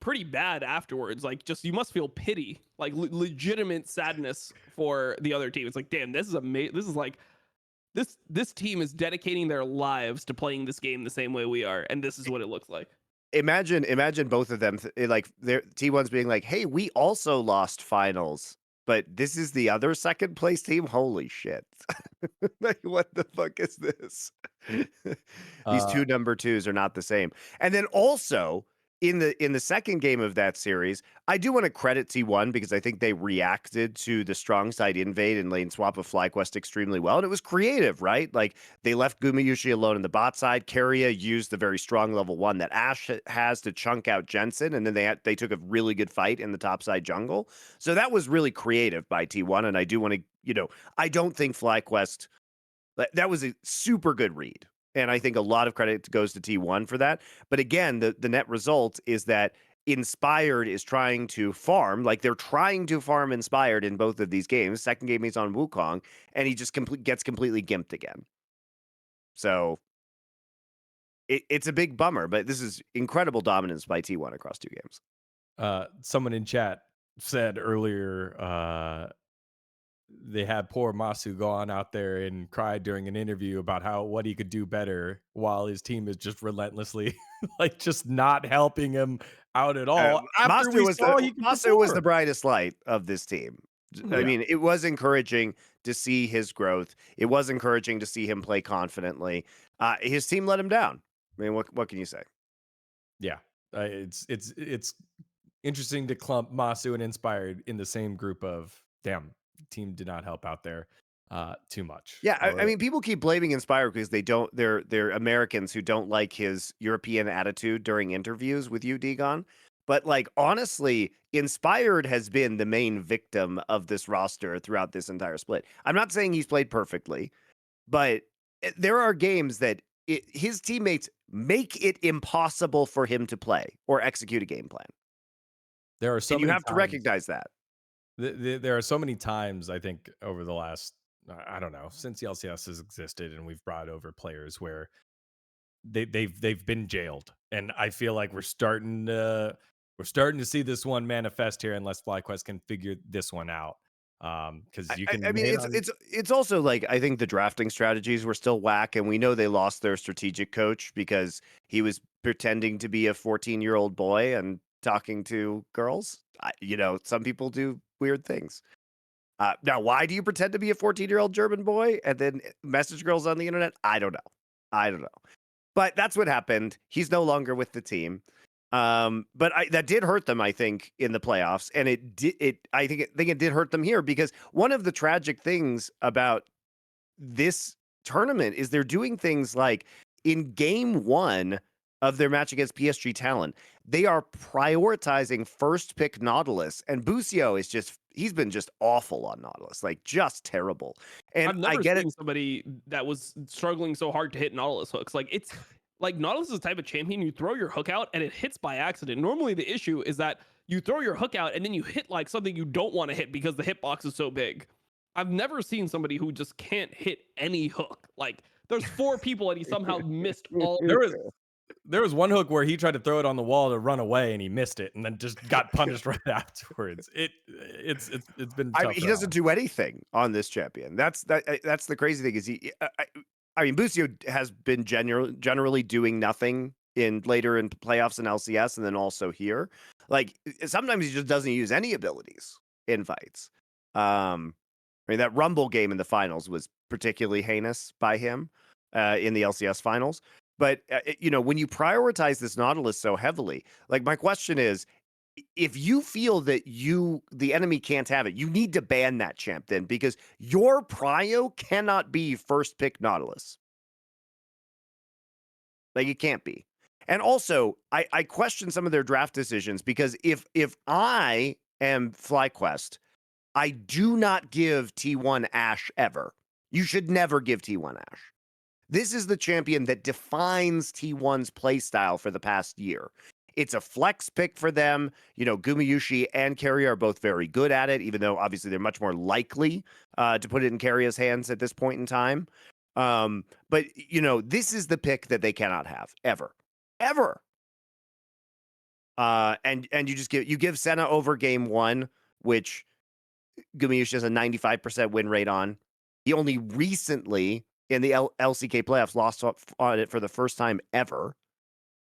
pretty bad afterwards. Like just you must feel pity, like legitimate sadness for the other team. It's like, damn, this is amazing. This is like this team is dedicating their lives to playing this game the same way we are, and this is what it looks like. Imagine both of them like their T1's being like, "Hey, we also lost finals, but this is the other second place team. Holy shit! Like, what the fuck is this? These two number twos are not the same." And then also in the second game of that series, I do want to credit T1 because I think they reacted to the strong side invade and lane swap of FlyQuest extremely well, and it was creative, right? Like they left Gumayushi alone in the bot side. Keria used the very strong level 1 that Ashe has to chunk out Jensen, and then they took a really good fight in the top side jungle. So that was really creative by T1, and I do want to, I don't think FlyQuest, that was a super good read. And I think a lot of credit goes to T1 for that. But again, the net result is that Inspired is trying to farm, like they're trying to farm Inspired in both of these games. Second game he's on Wukong, and he just gets completely gimped again. So it's a big bummer, but this is incredible dominance by T1 across 2 games. Someone in chat said earlier they had poor Masu go on out there and cry during an interview about what he could do better, while his team is just relentlessly like just not helping him out at all. After we saw he could Masu was the perform. brightest light of this team. I mean, it was encouraging to see his growth. It was encouraging to see him play confidently. His team let him down. I mean, what can you say? Yeah, it's interesting to clump Masu and Inspired in the same group of damn. Team did not help out there too much. Yeah, I mean, people keep blaming Inspired because they're Americans who don't like his European attitude during interviews with you, dGon. But like honestly, Inspired has been the main victim of this roster throughout this entire split. I'm not saying he's played perfectly, but there are games that his teammates make it impossible for him to play or execute a game plan. There are so and you many have to times- recognize that. There are so many times, I think, over the last, I don't know, since the LCS has existed, and we've brought over players where they've been jailed, and I feel like we're starting to see this one manifest here, unless FlyQuest can figure this one out. Because you can. I mean, it's also like I think the drafting strategies were still whack, and we know they lost their strategic coach because he was pretending to be a 14-year-old boy and talking to girls. Some people do weird things. Now, why do you pretend to be a 14-year-old German boy and then message girls on the internet? I don't know. But that's what happened. He's no longer with the team. But that did hurt them, I think, in the playoffs, and I think it did hurt them here because one of the tragic things about this tournament is they're doing things like in game 1 of their match against PSG Talon, they are prioritizing first pick Nautilus, and Busio he's been just awful on Nautilus, like just terrible. And I've never I get seen somebody that was struggling so hard to hit Nautilus hooks. Like it's like Nautilus is the type of champion you throw your hook out and it hits by accident. Normally the issue is that you throw your hook out and then you hit like something you don't want to hit because the hitbox is so big. I've never seen somebody who just can't hit any hook. Like there's 4 people and he somehow missed all. There was one hook where he tried to throw it on the wall to run away and he missed it and then just got punished right afterwards. It's been tough. I mean, he doesn't do anything on this champion. That's the crazy thing is I mean, Busio has been generally doing nothing later in playoffs and LCS and then also here. Like sometimes he just doesn't use any abilities in fights. I mean, that Rumble game in the finals was particularly heinous by him in the LCS finals. But, when you prioritize this Nautilus so heavily, like my question is, if you feel that the enemy can't have it, you need to ban that champ then, because your prio cannot be first pick Nautilus. Like it can't be. And also, I question some of their draft decisions, because if I am FlyQuest, I do not give T1 Ashe ever. You should never give T1 Ashe. This is the champion that defines T1's playstyle for the past year. It's a flex pick for them. Gumayushi and Keria are both very good at it, even though obviously they're much more likely to put it in Keria's hands at this point in time. But this is the pick that they cannot have ever. And you give Senna over game 1, which Gumayushi has a 95% win rate on. He only recently in the LCK playoffs lost on it for the first time ever.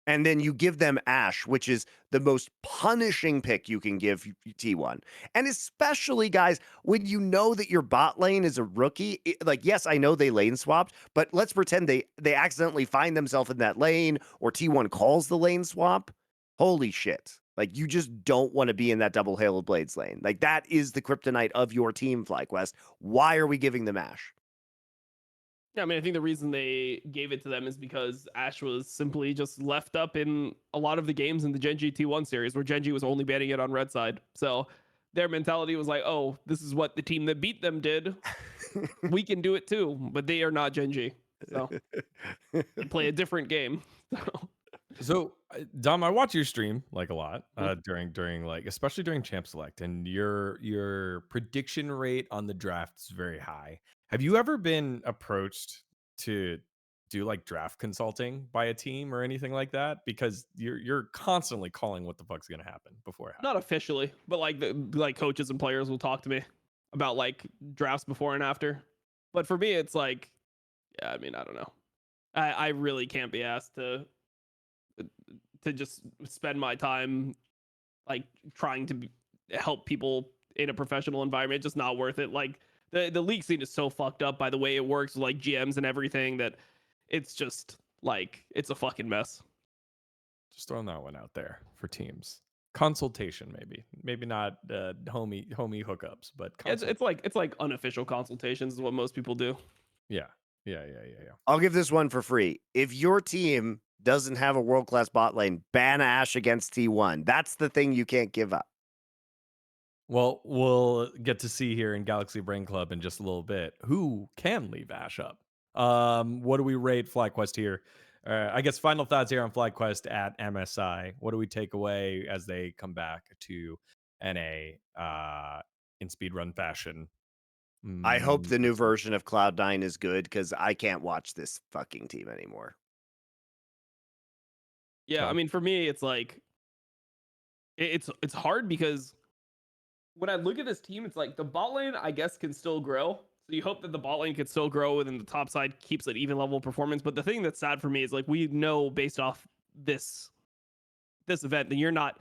And then you give them Ashe, which is the most punishing pick you can give T1. And especially, guys, when you know that your bot lane is a rookie, yes, I know they lane swapped, but let's pretend they accidentally find themselves in that lane, or T1 calls the lane swap. Holy shit. Like, you just don't want to be in that double Hail of Blades lane. Like, that is the kryptonite of your team, FlyQuest. Why are we giving them Ashe? Yeah, I mean, I think the reason they gave it to them is because Ashe was simply just left up in a lot of the games in the Gen.G T1 series, where Gen.G was only banning it on red side. So their mentality was like, oh, this is what the team that beat them did. We can do it too, but they are not Gen.G. So they play a different game. So, Dom, I watch your stream like a lot during like, especially during Champ Select, and your prediction rate on the draft is very high. Have you ever been approached to do like draft consulting by a team or anything like that? Because you're constantly calling what the fuck's gonna happen before it happens. Not officially, but like coaches and players will talk to me about like drafts before and after. But for me, it's like, yeah, I mean, I don't know. I really can't be asked to just spend my time like trying to help people in a professional environment. It's just not worth it. Like the league scene is so fucked up by the way it works, like GMs and everything, that it's just like, it's a fucking mess. Just throwing that one out there for teams. Consultation, maybe not homie hookups, but it's like unofficial consultations is what most people do. Yeah. I'll give this one for free. If your team doesn't have a world-class bot lane, ban Ashe against T1. That's the thing you can't give up. Well, we'll get to see here in Galaxy Brain Club in just a little bit who can leave Ashe up. What do we rate FlyQuest here? I guess final thoughts here on FlyQuest at MSI. What do we take away as they come back to NA in speedrun fashion? I hope the new version of Cloud9 is good, because I can't watch this fucking team anymore. Yeah, I mean, for me, it's like it's hard, because when I look at this team, it's like the bot lane, I guess, can still grow. So you hope that the bot lane can still grow, and then the top side keeps an even level of performance. But the thing that's sad for me is, like, we know based off this event that you're not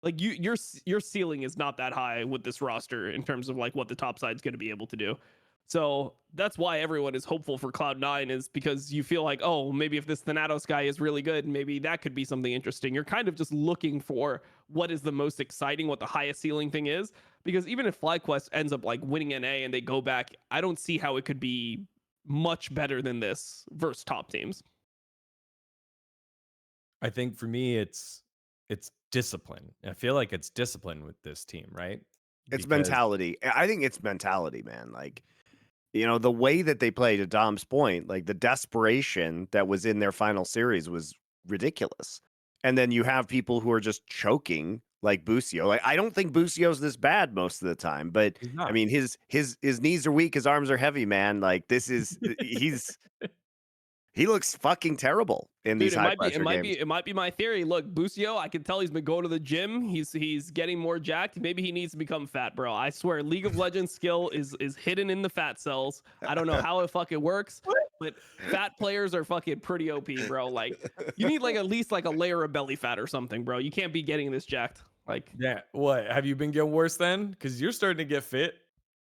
like your ceiling is not that high with this roster in terms of like what the top side's going to be able to do. So that's why everyone is hopeful for Cloud9, is because you feel like, oh, maybe if this Thanatos guy is really good, maybe that could be something interesting. You're kind of just looking for what is the most exciting, what the highest ceiling thing is. Because even if FlyQuest ends up like winning NA and they go back, I don't see how it could be much better than this versus top teams. I think for me, it's discipline. I feel like it's discipline with this team, right? It's mentality. I think it's mentality, man. Like, the way that they play, to Dom's point, like the desperation that was in their final series was ridiculous. And then you have people who are just choking, like Busio. Like, I don't think Busio's this bad most of the time, but I mean, his knees are weak, his arms are heavy, man. Like, this is he looks fucking terrible in these high pressure games. It might be my theory. Look, Busio, I can tell he's been going to the gym. He's getting more jacked. Maybe he needs to become fat, bro. I swear, League of Legends skill is hidden in the fat cells. I don't know how it fucking works, but fat players are fucking pretty OP, bro. Like, you need like at least like a layer of belly fat or something, bro. You can't be getting this jacked. Like, Yeah. What? Have you been getting worse then? Because you're starting to get fit.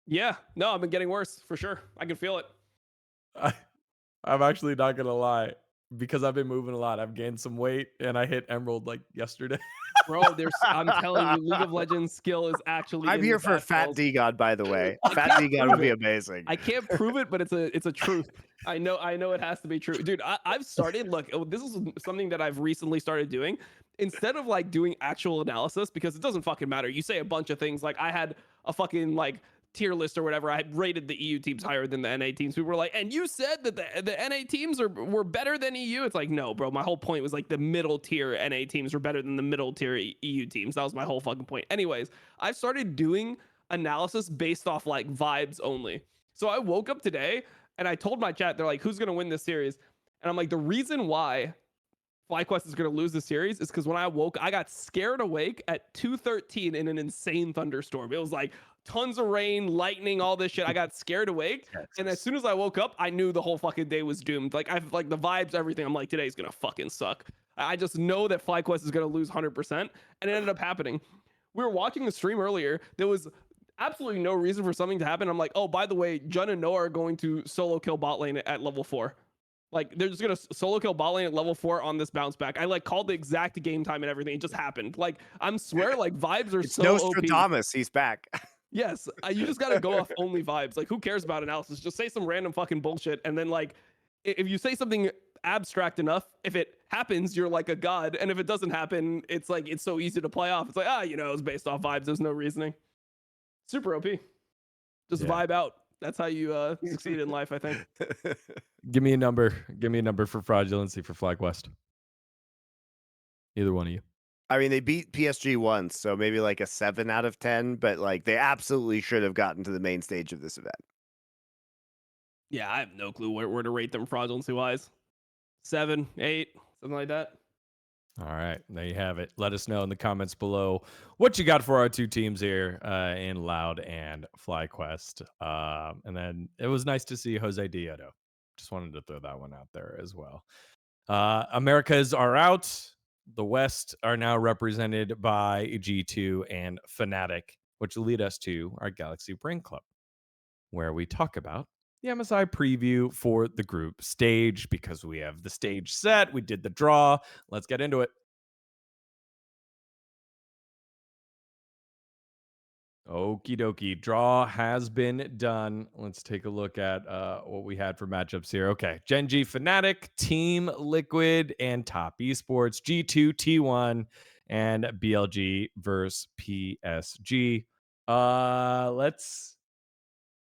yeah, no, I've been getting worse for sure. I can feel it. I, I'm actually not gonna lie, because I've been moving a lot. I've gained some weight, and I hit Emerald like yesterday. Bro, I'm telling you, League of Legends skill is actually I'm in here the for Fat battles. dGon, by the way. I Fat can't dGon prove would be it. amazing. I can't prove it, but it's a truth. I know it has to be true. Dude, I've started, look, this is something that I've recently started doing. Instead of like doing actual analysis, because it doesn't fucking matter. You say a bunch of things, like I had a fucking like tier list or whatever. I had rated the EU teams higher than the NA teams. People were like, and you said that the NA teams were better than EU. It's like, no, bro. My whole point was like the middle tier NA teams were better than the middle tier EU teams. That was my whole fucking point. Anyways, I've started doing analysis based off like vibes only. So I woke up today and I told my chat, they're like, who's gonna win this series? And I'm like, the reason why FlyQuest is going to lose the series is because when I woke, I got scared awake at 2:13 in an insane thunderstorm. It was like tons of rain, lightning, all this shit. I got scared awake, and as soon as I woke up, I knew the whole fucking day was doomed. Like I've like the vibes, everything. I'm like, today's gonna fucking suck. I just know that FlyQuest is going to lose 100%, and it ended up happening. We were watching the stream earlier. There was absolutely no reason for something to happen. I'm like, oh, by the way, Jun and Noah are going to solo kill bot lane at level 4. Like they're just gonna solo kill bot lane at level 4 on this bounce back. I like called the exact game time and everything. It just happened. Like I'm swear, like vibes are It's so OP. Nostradamus. He's back. Yes, you just gotta go off only vibes. Like who cares about analysis? Just say some random fucking bullshit, and then like if you say something abstract enough, if it happens, you're like a god, and if it doesn't happen, it's like it's so easy to play off. It's like it's based off vibes. There's no reasoning. Super OP. Just vibe out. That's how you succeed in life, I think. Give me a number. Give me a number for fraudulency for FlyQuest. Either one of you. I mean, they beat PSG once, so maybe like a 7 out of 10, but like they absolutely should have gotten to the main stage of this event. Yeah, I have no clue where to rate them fraudulency wise. 7, 8, something like that. All right, there you have it. Let us know in the comments below what you got for our two teams here in LOUD and FlyQuest. And then it was nice to see Jose Dieto. Just wanted to throw that one out there as well. Americas are out. The West are now represented by G2 and Fnatic, which lead us to our Galaxy Brain Club, where we talk about the MSI preview for the group stage, because we have the stage set. We did the draw. Let's get into it. Okie dokie. Draw has been done. Let's take a look at what we had for matchups here. Okay. Gen.G Fnatic, Team Liquid, and Top Esports, G2, T1, and BLG versus PSG.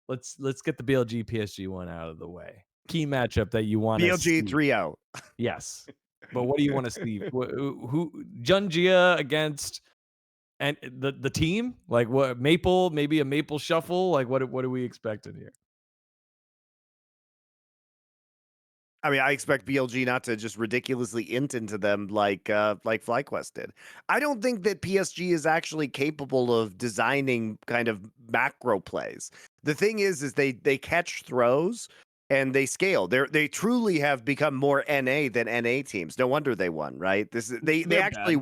Let's get the BLG PSG one out of the way. Key matchup that you want to see. BLG 3-0. Yes. But what do you want to see? Who Gen.G against and the team? Like what, Maple, maybe a Maple shuffle? Like what are we expecting here? I mean, I expect BLG not to just ridiculously int into them like FlyQuest did. I don't think that PSG is actually capable of designing kind of macro plays. The thing is they catch throws and they scale. They truly have become more NA than NA teams. No wonder they won, right? They actually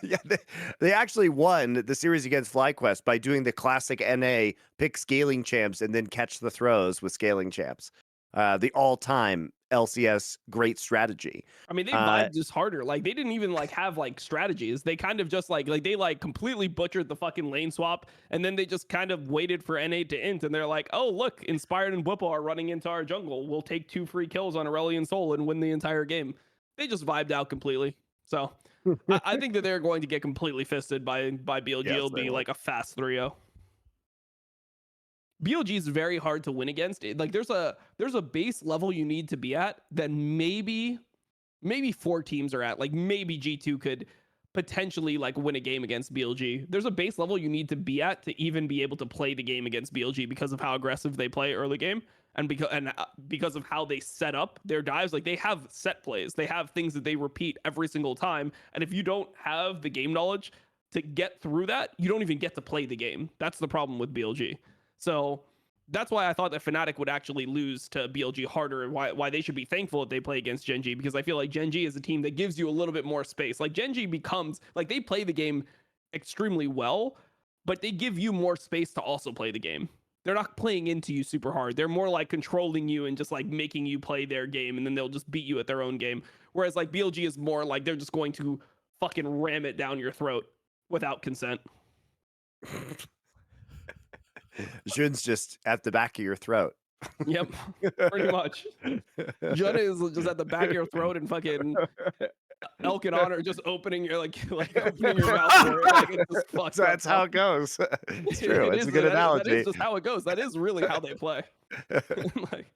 yeah, they actually won the series against FlyQuest by doing the classic NA, pick scaling champs and then catch the throws with scaling champs. The all-time LCS great strategy. I mean, they vibed just harder. Like they didn't even like have like strategies. They kind of just like they like completely butchered the fucking lane swap, and then they just kind of waited for NA to int, and they're like, oh look, Inspired and Whipple are running into our jungle. We'll take 2 free kills on Aurelion Sol and win the entire game. They just vibed out completely. So I think that they're going to get completely fisted by BLG. Yes, It'll be like a fast 3-0. BLG is very hard to win against. Like there's a base level you need to be at that maybe 4 teams are at. Like maybe G2 could potentially like win a game against BLG. There's a base level you need to be at to even be able to play the game against BLG because of how aggressive they play early game and because of how they set up their dives. Like they have set plays. They have things that they repeat every single time. And if you don't have the game knowledge to get through that, you don't even get to play the game. That's the problem with BLG. So that's why I thought that Fnatic would actually lose to BLG harder, and why they should be thankful that they play against Gen.G, because I feel like Gen.G is a team that gives you a little bit more space. Like Gen.G becomes like, they play the game extremely well, but they give you more space to also play the game. They're not playing into you super hard. They're more like controlling you and just like making you play their game, and then they'll just beat you at their own game. Whereas like BLG is more like they're just going to fucking ram it down your throat without consent. Jun's just at the back of your throat. Yep, pretty much. Jun is just at the back of your throat, and fucking Elk and Honor just opening your like opening your mouth for it. Like, it's just fucked So up, that's how it goes. It's true. It's a good that analogy. is just how it goes. That is really how they play. Like,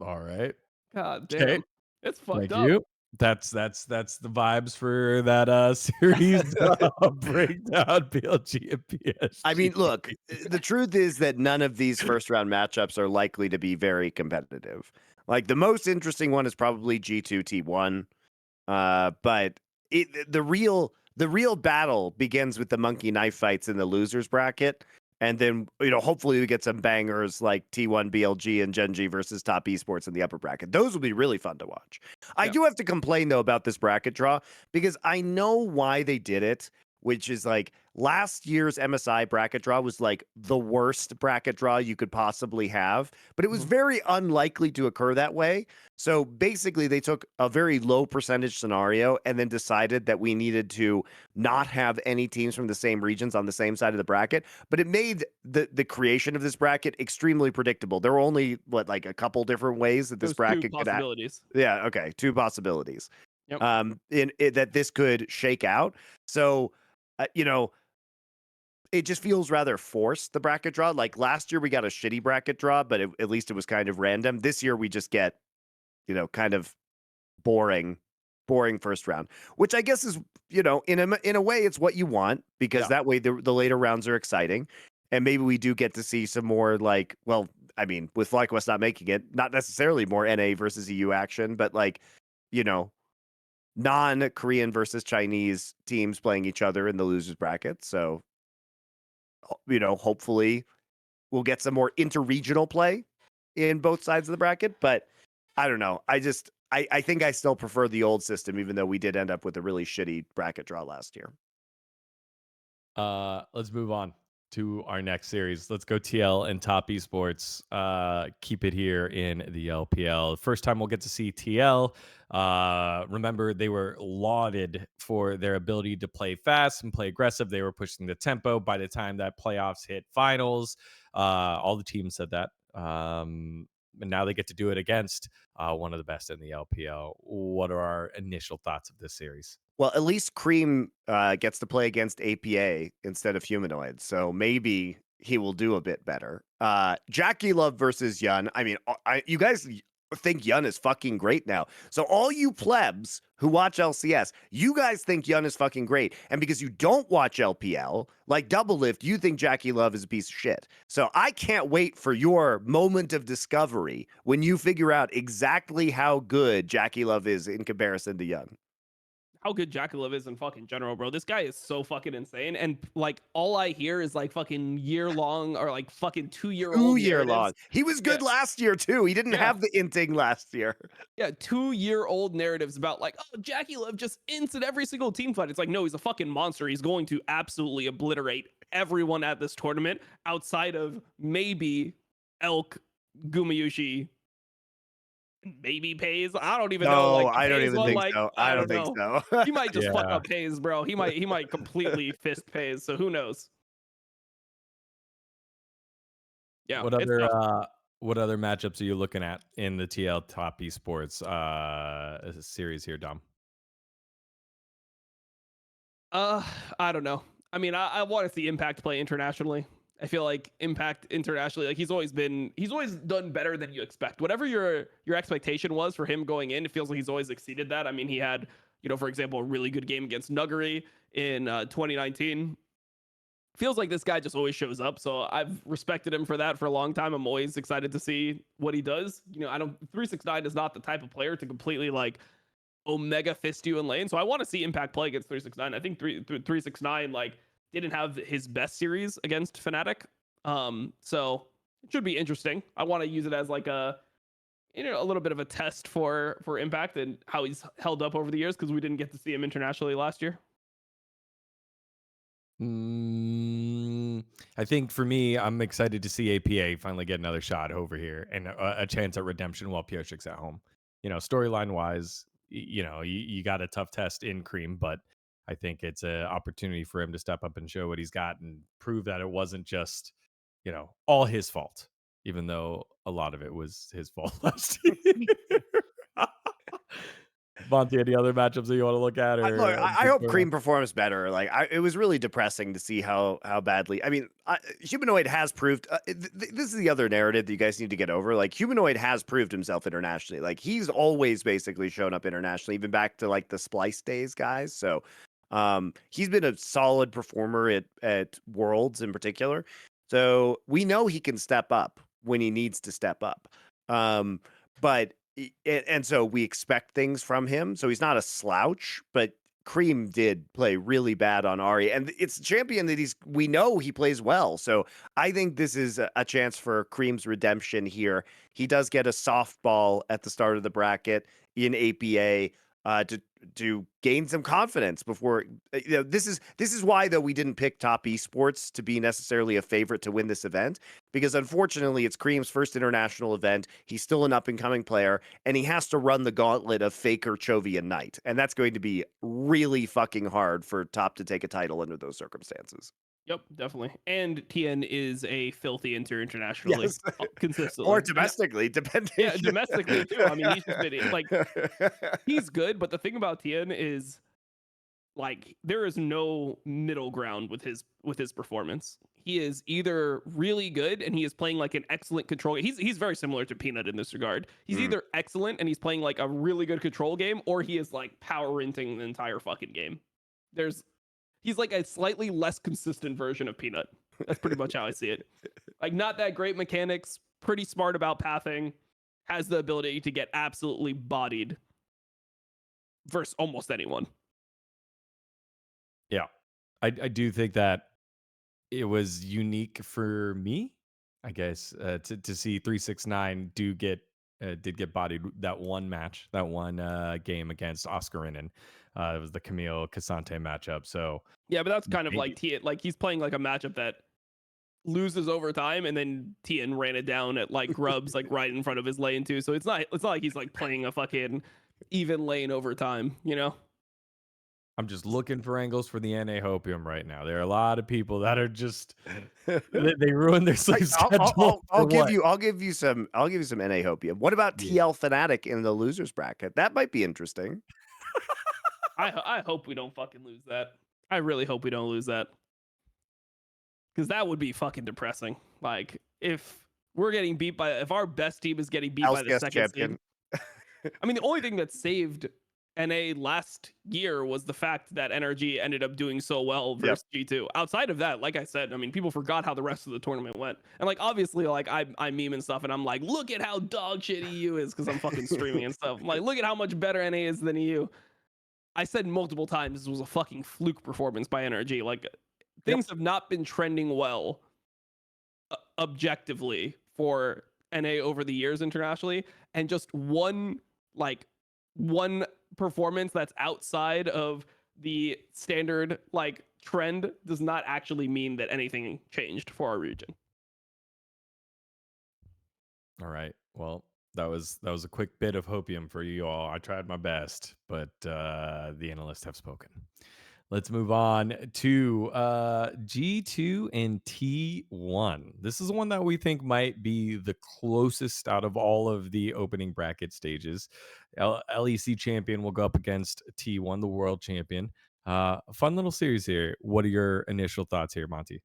All right. God damn, Okay. it's fucked Thank up. you. That's the vibes for that series breakdown, PLG and PSG. I mean, look, the truth is that none of these first round matchups are likely to be very competitive. Like the most interesting one is probably G2 T1. But the real battle begins with the monkey knife fights in the losers bracket. And then, hopefully we get some bangers like T1 BLG and Gen.G versus Top Esports in the upper bracket. Those will be really fun to watch. I do have to complain, though, about this bracket draw, because I know why they did it, which is like last year's MSI bracket draw was like the worst bracket draw you could possibly have, but it was very unlikely to occur that way. So basically, they took a very low percentage scenario and then decided that we needed to not have any teams from the same regions on the same side of the bracket. But it made the creation of this bracket extremely predictable. There were only like a couple different ways that this bracket could act. Yeah, okay, two possibilities. Yep. That this could shake out. So, it just feels rather forced, the bracket draw. Like last year we got a shitty bracket draw, but at least it was kind of random. This year we just get kind of boring first round, which I guess is, in a way it's what you want, because that way the later rounds are exciting. And maybe we do get to see some more like, well, I mean, with FlyQuest not making it, not necessarily more NA versus EU action, but like, non-Korean versus Chinese teams playing each other in the losers bracket. So, hopefully we'll get some more interregional play in both sides of the bracket, but I don't know. I think I still prefer the old system, even though we did end up with a really shitty bracket draw last year. Let's move on to our next series. Let's go TL and Top Esports. Keep it here in the LPL. First time we'll get to see TL. Remember, they were lauded for their ability to play fast and play aggressive. They were pushing the tempo. By the time that playoffs hit finals, all the teams said that. And now they get to do it against one of the best in the LPL. What are our initial thoughts of this series? Well, at least Cream gets to play against APA instead of Humanoid, so maybe he will do a bit better. JackeyLove versus Yun. I mean, you guys think Yun is fucking great now. So all you plebs who watch LCS, you guys think Yun is fucking great. And because you don't watch LPL, like Doublelift, you think JackeyLove is a piece of shit. So I can't wait for your moment of discovery when you figure out exactly how good JackeyLove is in comparison to Yun. How good JackeyLove is in fucking general, bro. This guy is so fucking insane. And like all I hear is like fucking year-long or like fucking 2-year-old 2-year long. He was good last year too. He didn't have the inting last year. Yeah, 2-year-old narratives about like, oh, JackeyLove just ints at every single team fight. It's like, no, he's a fucking monster. He's going to absolutely obliterate everyone at this tournament outside of maybe Elk, Gumayushi, maybe Pays. I don't even know. Like, I don't even think so. I don't think so. He might just fuck up Pays, bro. He might completely fist Pays. So who knows? Yeah. What other matchups are you looking at in the TL Top Esports series here, Dom? I don't know. I mean, I want to see Impact play internationally. I feel like Impact internationally, like he's always done better than you expect. Whatever your expectation was for him going in, it feels like he's always exceeded that. I mean, he had, for example, a really good game against Nuggery in 2019. Feels like this guy just always shows up. So I've respected him for that for a long time. I'm always excited to see what he does. 369 is not the type of player to completely like Omega fist you in lane. So I want to see Impact play against 369. I think 369 like didn't have his best series against Fnatic. So It should be interesting. I want to use it as like a a little bit of a test for Impact and how he's held up over the years because we didn't get to see him internationally last year. I think for me, I'm excited to see APA finally get another shot over here and a chance at redemption while Piotrik's at home. Storyline wise, you got a tough test in Cream, but I think it's an opportunity for him to step up and show what he's got and prove that it wasn't just, all his fault, even though a lot of it was his fault last year. Monty, any other matchups that you want to look at? Or Look, I hope Cream performs better. Like, it was really depressing to see how badly. I mean, Humanoid has proved. This is the other narrative that you guys need to get over. Like, Humanoid has proved himself internationally. Like, he's always basically shown up internationally, even back to like the Splice days, guys. So, he's been a solid performer at Worlds in particular. So we know he can step up when he needs to step up. But and so we expect things from him. So he's not a slouch, but Cream did play really bad on Ari, and it's a champion that we know he plays well. So I think this is a chance for Cream's redemption here. He does get a softball at the start of the bracket in APA to gain some confidence before. This is why, though, we didn't pick top esports to be necessarily a favorite to win this event, because unfortunately it's Cream's first international event. He's still an up and coming player, and he has to run the gauntlet of Faker, Chovy, and Knight, and that's going to be really fucking hard for top to take a title under those circumstances. Yep, definitely. And Tien is a filthy internationally, Yes. consistently, or domestically, depending. Yeah, domestically too. I mean, he's just been like, he's good, but the thing about Tien is, like, there is no middle ground with his performance. He is either really good and he is playing like an excellent control. He's very similar to Peanut in this regard. He's either excellent and he's playing like a really good control game, or he is like power renting the entire fucking game. He's like a slightly less consistent version of Peanut. That's pretty much how I see it. Like, not that great mechanics, pretty smart about pathing, has the ability to get absolutely bodied versus almost anyone. Yeah, I do think that it was unique for me, I guess, to see 369 did get bodied that one match, that one game against Oscarinen. It was the Camille Casante matchup. So yeah, but that's kind of like Tien. Like, he's playing like a matchup that loses over time, and then Tien ran it down at like Grubs, like right in front of his lane too. So it's not like he's like playing a fucking even lane over time, I'm just looking for angles for the NA Hopium right now. There are a lot of people that are just they ruined their sleep schedule. I'll give you some NA Hopium. What about TL Fnatic in the losers bracket? That might be interesting. I hope we don't fucking lose that. I really hope we don't lose that, because that would be fucking depressing. Like, if our best team is getting beat by the second champion. I mean, the only thing that saved NA last year was the fact that NRG ended up doing so well versus G2. Outside of that, like I said, I mean, people forgot how the rest of the tournament went. And like, obviously, like, I meme and stuff, and I'm like, look at how dog shit EU is, because I'm fucking streaming and stuff. I'm like, look at how much better NA is than EU. I said multiple times this was a fucking fluke performance by NRG. Like, things have not been trending well objectively for NA over the years internationally, and just one performance that's outside of the standard like trend does not actually mean that anything changed for our region. All right. Well, that was a quick bit of hopium for you all. I tried my best, but the analysts have spoken. Let's move on to G2 and T1. This is one that we think might be the closest out of all of the opening bracket stages. LEC champion will go up against T1, the world champion. Fun little series here. What are your initial thoughts here, Monty?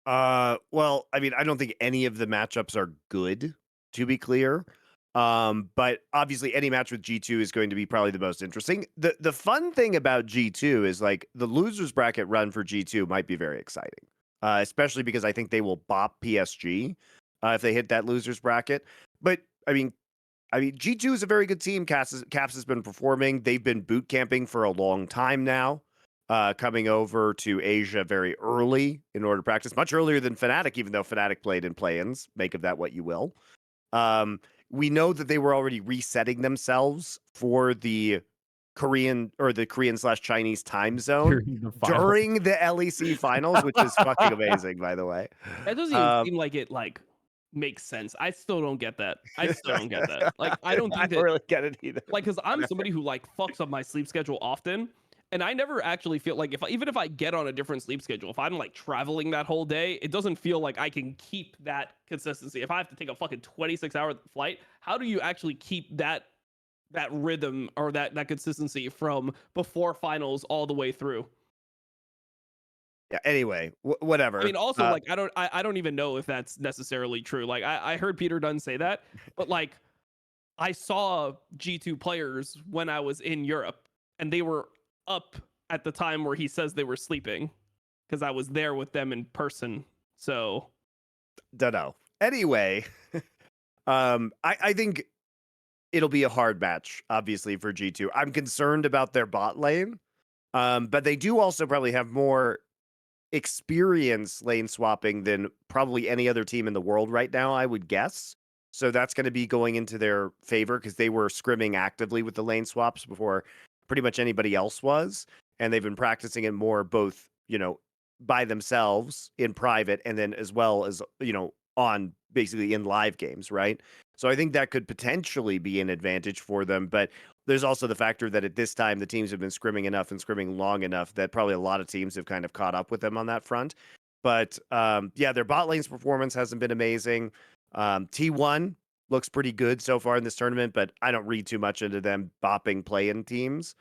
Well, I mean, I don't think any of the matchups are good, to be clear. But obviously any match with G2 is going to be probably the most interesting. The fun thing about G2 is, like, the losers bracket run for G2 might be very exciting. Especially because I think they will bop PSG if they hit that losers bracket. But I mean G2 is a very good team. Caps has been performing. They've been boot camping for a long time now. coming over to Asia very early in order to practice, much earlier than Fnatic, even though Fnatic played in play-ins. Make of that what you will. We know that they were already resetting themselves for the Korean/Chinese time zone during the LEC finals, which is fucking amazing, by the way. That doesn't even seem like it makes sense. I still don't get that. I don't think I that don't really get it either. because I'm somebody who fucks up my sleep schedule often. And I never actually feel like even if I get on a different sleep schedule, if I'm traveling that whole day, it doesn't feel like I can keep that consistency. If I have to take a fucking 26-hour flight, how do you actually keep that rhythm or that consistency from before finals all the way through? Yeah. Anyway, whatever. I mean, also I don't even know if that's necessarily true. I heard Peter Dunn say that, but I saw G2 players when I was in Europe, and they were up at the time where he says they were sleeping because I was there with them in person. So, don't know. Anyway, I think it'll be a hard match, obviously, for G2. I'm concerned about their bot lane, but they do also probably have more experience lane swapping than probably any other team in the world right now, I would guess. So that's going to be going into their favor because they were scrimming actively with the lane swaps before pretty much anybody else was. And they've been practicing it more both, by themselves in private and then as well as, on basically in live games, right? So I think that could potentially be an advantage for them. But there's also the factor that at this time, the teams have been scrimming enough and scrimming long enough that probably a lot of teams have kind of caught up with them on that front. But yeah, their bot lane's performance hasn't been amazing. T1 looks pretty good so far in this tournament, but I don't read too much into them bopping play-in teams.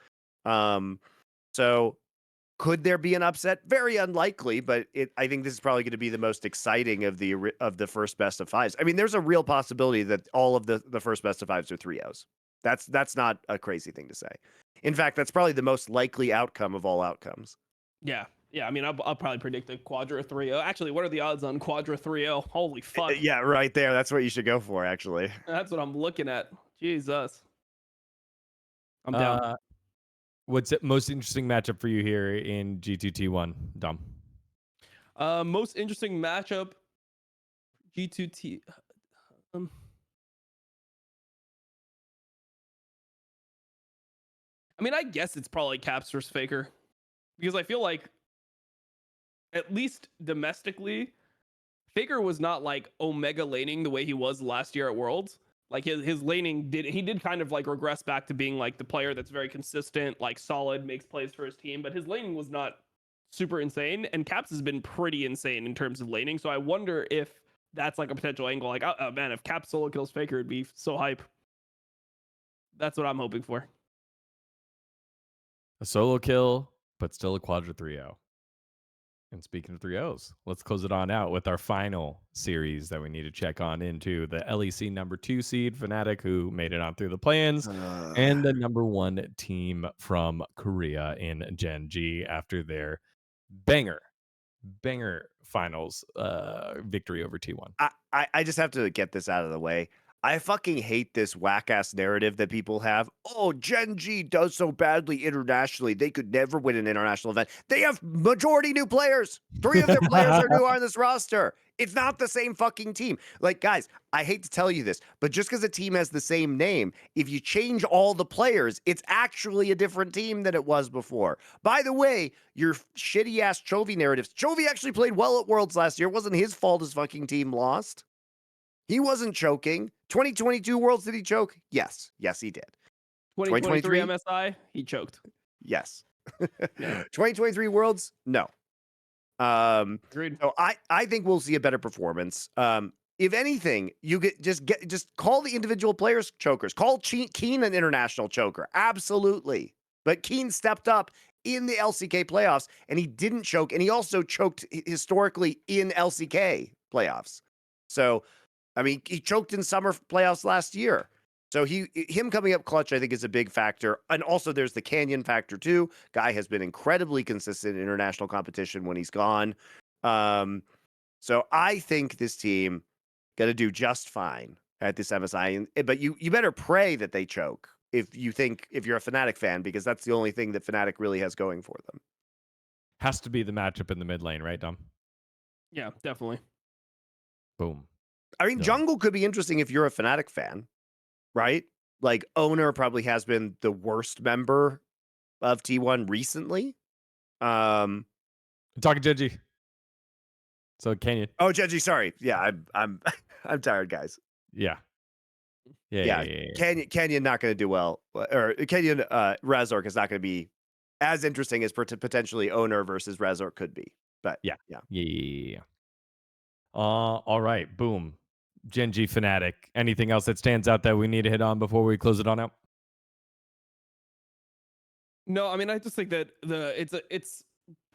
So could there be an upset? Very unlikely, but I think this is probably going to be the most exciting of the first best of fives. I mean, there's a real possibility that all of the first best of fives are 3-0s. That's not a crazy thing to say. In fact, that's probably the most likely outcome of all outcomes. Yeah. I mean, I'll probably predict a Quadra 3-0. Actually, what are the odds on Quadra 3-0? Holy fuck. Yeah, right there. That's what you should go for, actually. That's what I'm looking at. Jesus. I'm down. What's the most interesting matchup for you here in G2T1, Dom? Most interesting matchup, G2T. I mean, I guess it's probably Caps versus Faker, because I feel like, at least domestically, Faker was not Omega laning the way he was last year at Worlds. His laning did kind of regress back to being the player that's very consistent, solid, makes plays for his team, but his laning was not super insane, and Caps has been pretty insane in terms of laning. So I wonder if that's a potential angle. Oh man, if Caps solo kills Faker, it'd be so hype. That's what I'm hoping for. A solo kill, but still a Quadra 3-0. And speaking of 3-0s, let's close it on out with our final series that we need to check on into the LEC number 2 seed, Fnatic, who made it on through the plans, and the number 1 team from Korea in Gen.G after their banger finals victory over T1. I just have to get this out of the way. I fucking hate this whack-ass narrative that people have. Oh, Gen.G does so badly internationally. They could never win an international event. They have majority new players. 3 of their players are new on this roster. It's not the same fucking team. Guys, I hate to tell you this, but just because a team has the same name, if you change all the players, it's actually a different team than it was before. By the way, your shitty-ass Chovy narratives. Chovy actually played well at Worlds last year. It wasn't his fault his fucking team lost. He wasn't choking. 2022 Worlds, did he choke? Yes, he did. 2023 MSI, he choked. Yes. 2023 Worlds, no. Agreed. So I think we'll see a better performance. If anything, you just call the individual players chokers. Call Keen an international choker, absolutely. But Keen stepped up in the LCK playoffs, and he didn't choke, and he also choked historically in LCK playoffs. So, I mean, he choked in summer playoffs last year. So him coming up clutch, I think, is a big factor. And also there's the Canyon factor too. Guy has been incredibly consistent in international competition when he's gone. So I think this team going to do just fine at this MSI. But you better pray that they choke if you're a Fnatic fan, because that's the only thing that Fnatic really has going for them. has to be the matchup in the mid lane, right, Dom? Yeah, definitely. Boom. I mean, Done. jungle could be interesting if you're a Fnatic fan, right? Like, Owner probably has been the worst member of T1 recently. I'm talking Gen.G. So Canyon. Oh, Gen.G, sorry. Yeah, I'm I'm tired, guys. Yeah. Yeah, Canyon not going to do well, or Canyon Razork is not going to be as interesting as potentially Owner versus Razork could be. But Yeah. All right. Boom. Gen.G Fnatic. Anything else that stands out that we need to hit on before we close it on out? No, I mean, I just think that it's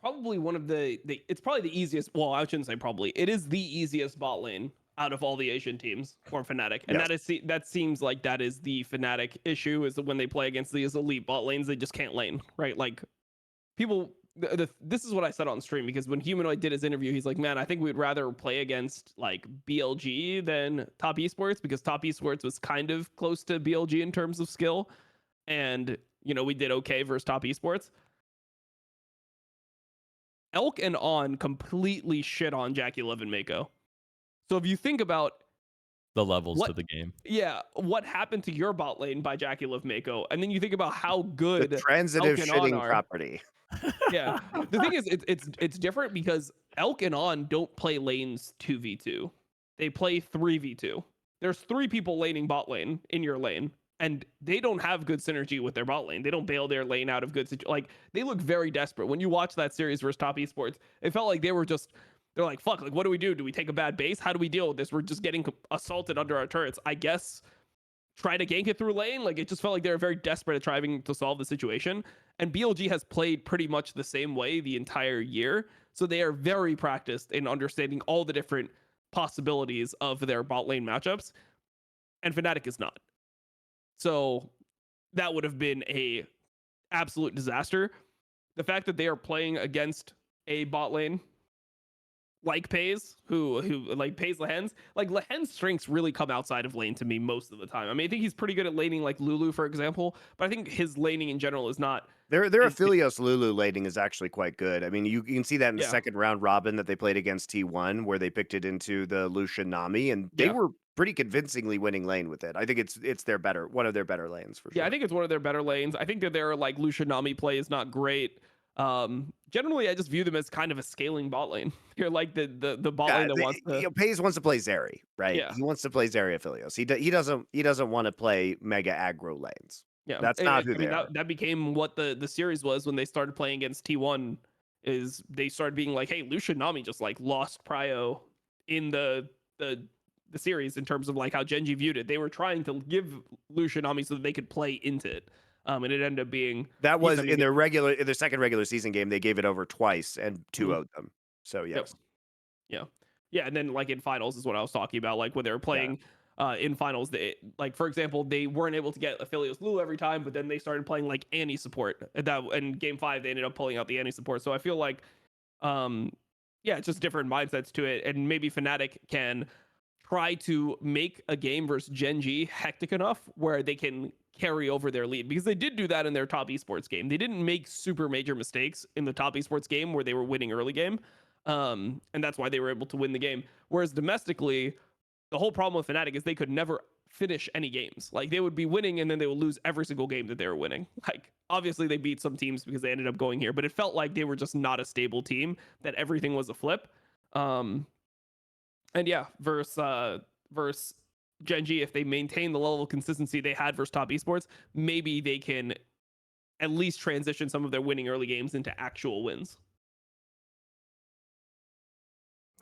probably one of the it's probably the easiest. Well, I shouldn't say probably. It is the easiest bot lane out of all the Asian teams for Fnatic, and that seems like that is the Fnatic issue, is that when they play against these elite bot lanes, they just can't lane, right? Like, people. This is what I said on stream, because when Humanoid did his interview, he's like, "Man, I think we'd rather play against like BLG than Top Esports, because Top Esports was kind of close to BLG in terms of skill, and we did okay versus Top Esports." Elk and On completely shit on Jackie11 Mako. So if you think about the levels to the game, what happened to your bot lane by Jackie11 Mako, and then you think about how good the transitive Elk and On shitting are. property. Yeah, the thing is, it's different because Elk and On don't play lanes 2v2. They play 3v2. There's 3 people laning bot lane in your lane, and they don't have good synergy with their bot lane. They don't bail their lane out of good like, they look very desperate. When you watch that series versus Top Esports, it felt like they're like, fuck, like, what do we do? Do we take a bad base? How do we deal with this? We're just getting assaulted under our turrets. I guess try to gank it through lane. Like, it just felt like they were very desperate at trying to solve the situation. And BLG has played pretty much the same way the entire year. So they are very practiced in understanding all the different possibilities of their bot lane matchups. And Fnatic is not. So that would have been a absolute disaster. The fact that they are playing against a bot lane like Pays, who like Pays Lehen's, like Lehen's strengths really come outside of lane to me most of the time. I mean, I think he's pretty good at laning, like Lulu, for example, but I think his laning in general is not. Their Aphelios Lulu laning is actually quite good. I mean, you can see that in the second round robin that they played against T1, where they picked it into the Lucian Nami, and they were pretty convincingly winning lane with it. I think it's one of their better lanes for sure. Yeah, I think it's one of their better lanes. I think that their like Lucian Nami play is not great. Generally, I just view them as kind of a scaling bot lane. You're like the bot lane that wants to. Pays wants to play Zeri, right? Yeah. He wants to play Zeri Aphelios. He doesn't want to play mega aggro lanes. Yeah, that's not who they are. That became what the series was when they started playing against T1. Is they started being like, hey, Lucian Nami just like lost prio in the series in terms of like how Gen.G viewed it. They were trying to give Lucian Nami so that they could play into it. And it ended up being that was in their second regular season game. They gave it over twice and 2-0'd them. So yes, yeah, and then like in finals is what I was talking about. Like when they were playing in finals, they, like for example, they weren't able to get Aphelios Lulu every time, but then they started playing like Annie support. That in game 5 they ended up pulling out the Annie support. So I feel like, it's just different mindsets to it, and maybe Fnatic can try to make a game versus Gen.G hectic enough where they can carry over their lead, because they did do that in their Top Esports game. They didn't make super major mistakes in the Top Esports game where they were winning early game, and that's why they were able to win the game. Whereas domestically, the whole problem with Fnatic is they could never finish any games. Like, they would be winning and then they would lose every single game that they were winning. Like, obviously they beat some teams because they ended up going here, but it felt like they were just not a stable team, that everything was a flip. And yeah, versus Gen.G, if they maintain the level of consistency they had versus Top Esports, maybe they can at least transition some of their winning early games into actual wins.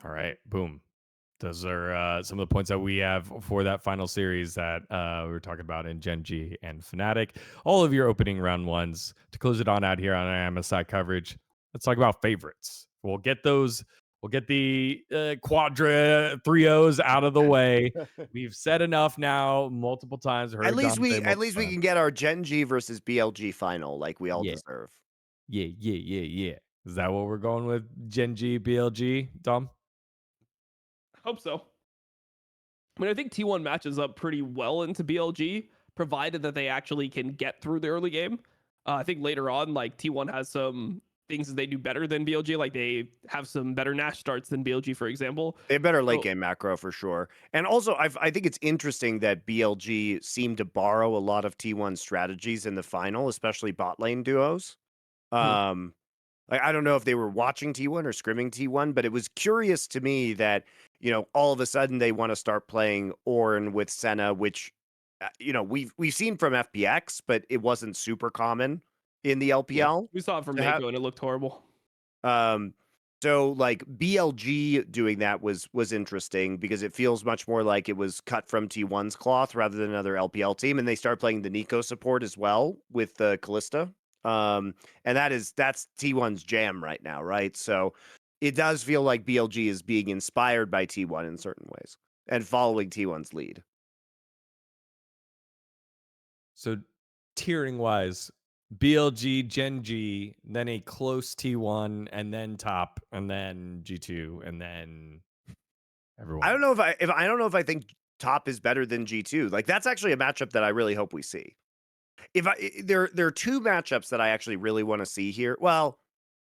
All right, boom. Those are some of the points that we have for that final series that we were talking about in Gen.G and Fnatic. All of your opening round ones. To close it on out here on our MSI coverage, let's talk about favorites. We'll get those. We'll get the quadra 3-0s out of the way. We've said enough now multiple times. At least we can get our Gen.G versus BLG final like we all deserve. Yeah. Is that what we're going with? Gen.G, BLG, Dom? Hope so. I mean, I think T1 matches up pretty well into BLG, provided that they actually can get through the early game. I think later on, like, T1 has some things that they do better than BLG. Like they have some better Nash starts than BLG, for example. They have better late So- game macro for sure. And also, I think it's interesting that BLG seemed to borrow a lot of T1 strategies in the final, especially bot lane duos. Hmm. Like, I don't know if they were watching T1 or scrimming T1, but it was curious to me that, all of a sudden they want to start playing Ornn with Senna, which, we've seen from FPX, but it wasn't super common in the Yeah, LPL. we saw it from to have- Mako and it looked horrible. So like BLG doing that was interesting because it feels much more like it was cut from T1's cloth rather than another LPL team, and they start playing the Nico support as well with the Callista. And that's T1's jam right now, right? So it does feel like BLG is being inspired by T1 in certain ways and following T1's lead. So tiering wise, BLG, Gen.G, then a close T1, and then top, and then G2, and then everyone. I don't know if I think top is better than G2. Like that's actually a matchup that I really hope we see. There are two matchups that I actually really want to see here. Well,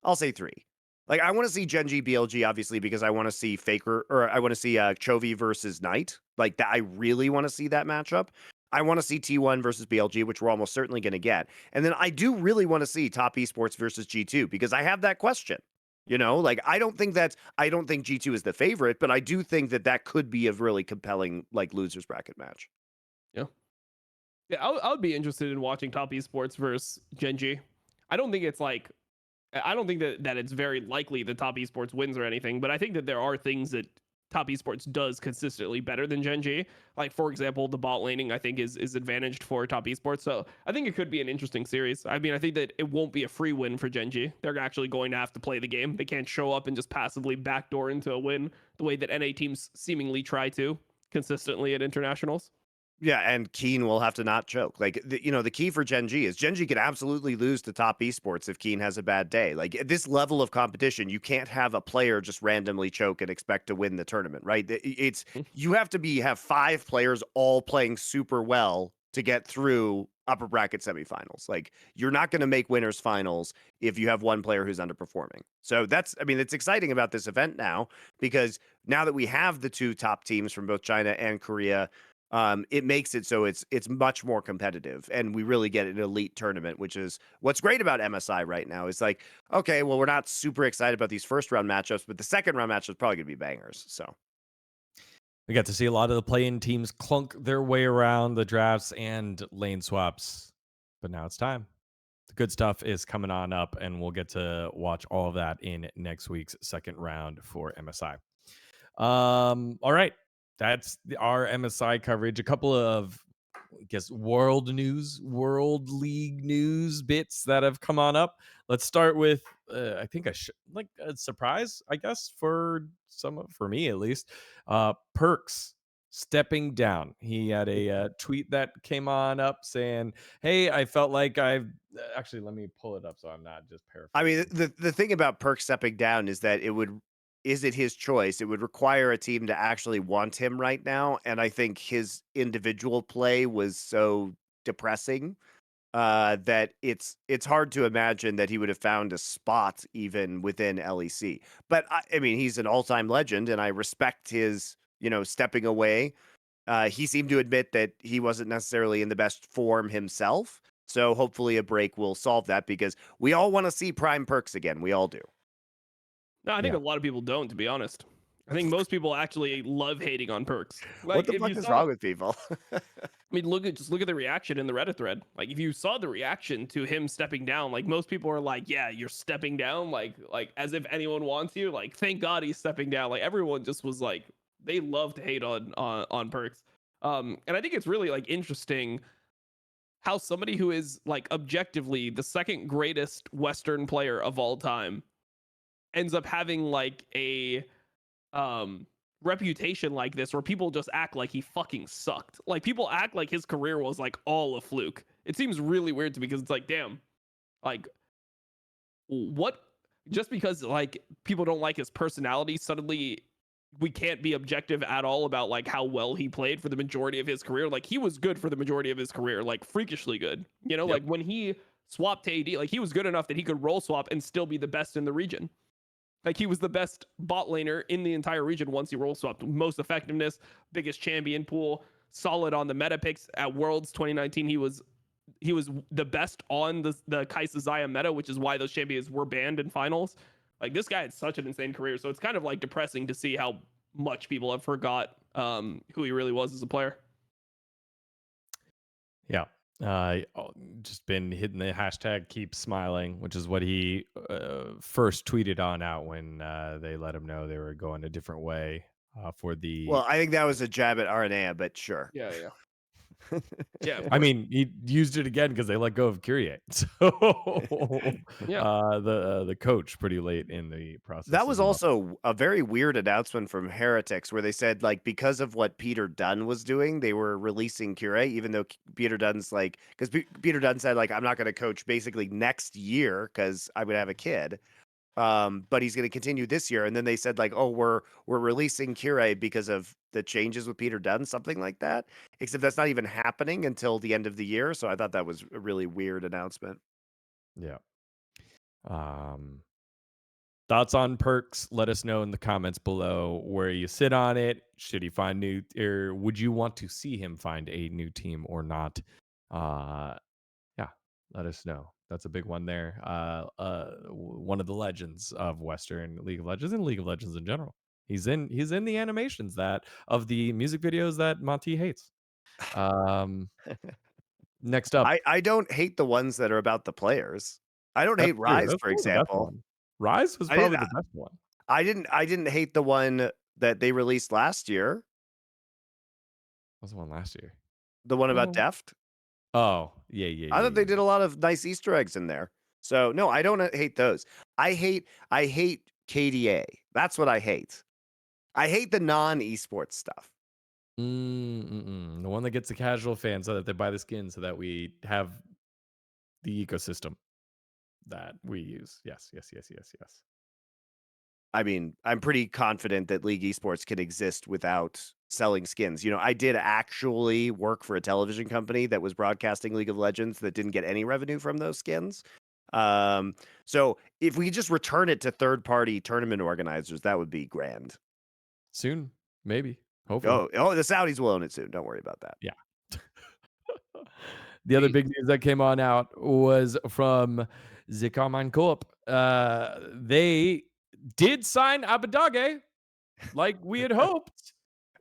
I'll say three. Like I want to see Gen.G BLG obviously because I want to see Faker or I want to see Chovy versus Knight. Like that I really want to see that matchup. I want to see T1 versus BLG, which we're almost certainly going to get. And then I do really want to see Top Esports versus G2 because I have that question. Like I don't think G2 is the favorite, but I do think that could be a really compelling like losers bracket match. Yeah, I would be interested in watching Top Esports versus Gen.G. I don't think it's like, I don't think that it's very likely that Top Esports wins or anything, but I think that there are things that Top Esports does consistently better than Gen.G. Like, for example, the bot laning, I think, is advantaged for Top Esports. So I think it could be an interesting series. I mean, I think that it won't be a free win for Gen.G. They're actually going to have to play the game. They can't show up and just passively backdoor into a win the way that NA teams seemingly try to consistently at internationals. Yeah, and Keen will have to not choke. Like, the key for Gen.G is Gen.G can absolutely lose to Top Esports if Keen has a bad day. Like, at this level of competition, you can't have a player just randomly choke and expect to win the tournament, right? You have to have 5 players all playing super well to get through upper bracket semifinals. Like, you're not going to make winners finals if you have one player who's underperforming. So it's exciting about this event now because now that we have the 2 top teams from both China and Korea, it makes it so it's much more competitive and we really get an elite tournament, which is what's great about MSI right now. It's like, okay, well, we're not super excited about these first round matchups, but the second round matchup is probably going to be bangers. So We got to see a lot of the play-in teams clunk their way around the drafts and lane swaps, but now it's time. The good stuff is coming on up, and we'll get to watch all of that in next week's second round for MSI. All right. That's our MSI coverage. A couple of, I guess, world league news bits that have come on up. Let's start with, I think a surprise, I guess, for me at least. Perkz stepping down. He had a tweet that came on up saying, "Hey, I felt like I've actually let me pull it up so I'm not just paraphrasing." I mean, the thing about Perkz stepping down is that is it his choice? It would require a team to actually want him right now, and I think his individual play was so depressing that it's hard to imagine that he would have found a spot even within LEC. But I mean, he's an all-time legend, and I respect his stepping away. He seemed to admit that he wasn't necessarily in the best form himself. So hopefully a break will solve that because we all want to see Prime Perkz again. We all do. No, I think a lot of people don't, to be honest. I think most people actually love hating on Perkz. Like, What the if fuck you is saw- wrong with people? I mean, look at the reaction in the Reddit thread. Like, if you saw the reaction to him stepping down, like most people are like, "Yeah, you're stepping down," like as if anyone wants you. Like, thank God he's stepping down. Like, everyone just was like, they love to hate on Perkz. And I think it's really like interesting how somebody who is like objectively the second greatest Western player of all time ends up having like a reputation like this where people just act like he fucking sucked. Like people act like his career was like all a fluke. It seems really weird to me because it's like, damn, like what, just because like people don't like his personality, suddenly we can't be objective at all about like how well he played for the majority of his career. Like he was good for the majority of his career, like freakishly good. Yep. Like when he swap to AD. Like he was good enough that he could role swap and still be the best in the region. Like he was the best bot laner in the entire region once he role swapped. Most effectiveness, biggest champion pool, solid on the meta picks at Worlds 2019. He was the best on the Kai'Sa Xayah meta, which is why those champions were banned in finals. Like this guy had such an insane career, so it's kind of like depressing to see how much people have forgot who he really was as a player. Yeah. Just been hitting the hashtag keep smiling, which is what he first tweeted on out when they let him know they were going a different way for the. Well, I think that was a jab at Aranea, but sure. Yeah. Yeah, I mean, he used it again because they let go of Kyrie. So the coach pretty late in the process. That was as well. also a very weird announcement from Heretics where they said, like, because of what Peter Dunn was doing, they were releasing Cure, even though Peter Dunn's like, because Peter Dunn said, like, I'm not going to coach basically next year because I'm going to have a kid. But he's going to continue this year. And then they said, like, oh, we're releasing Cure because of the changes with Peter Dunn, something like that. Except that's not even happening until the end of the year. So I thought that was a really weird announcement. Yeah. Thoughts on Perkz? Let us know in the comments below where you sit on it. Should he find new, or would you want to see him find a new team or not? Yeah, let us know. That's a big one there. One of the legends of Western League of Legends and League of Legends in general. He's in the animations that of the music videos that Monty hates. Next up, I don't hate the ones that are about the players. I don't hate Rise, for example. Rise was probably the best one. I didn't hate the one that they released last year. What was the one last year? The one about Deft. Oh, yeah. I thought they did a lot of nice Easter eggs in there. So no, I don't hate those. I hate KDA. That's what I hate. I hate the non-esports stuff. The one that gets the casual fan so that they buy the skin so that we have the ecosystem that we use. Yes. I mean, I'm pretty confident that League Esports can exist without selling skins. You know, I did actually work for a television company that was broadcasting League of Legends that didn't get any revenue from those skins. So if we just return it to third-party tournament organizers, that would be grand. Soon, maybe. Hopefully. Oh, the Saudis will own it soon. Don't worry about that. Yeah. The other big news that came on out was from the Carmine Corp. They did sign Abadage like we had hoped,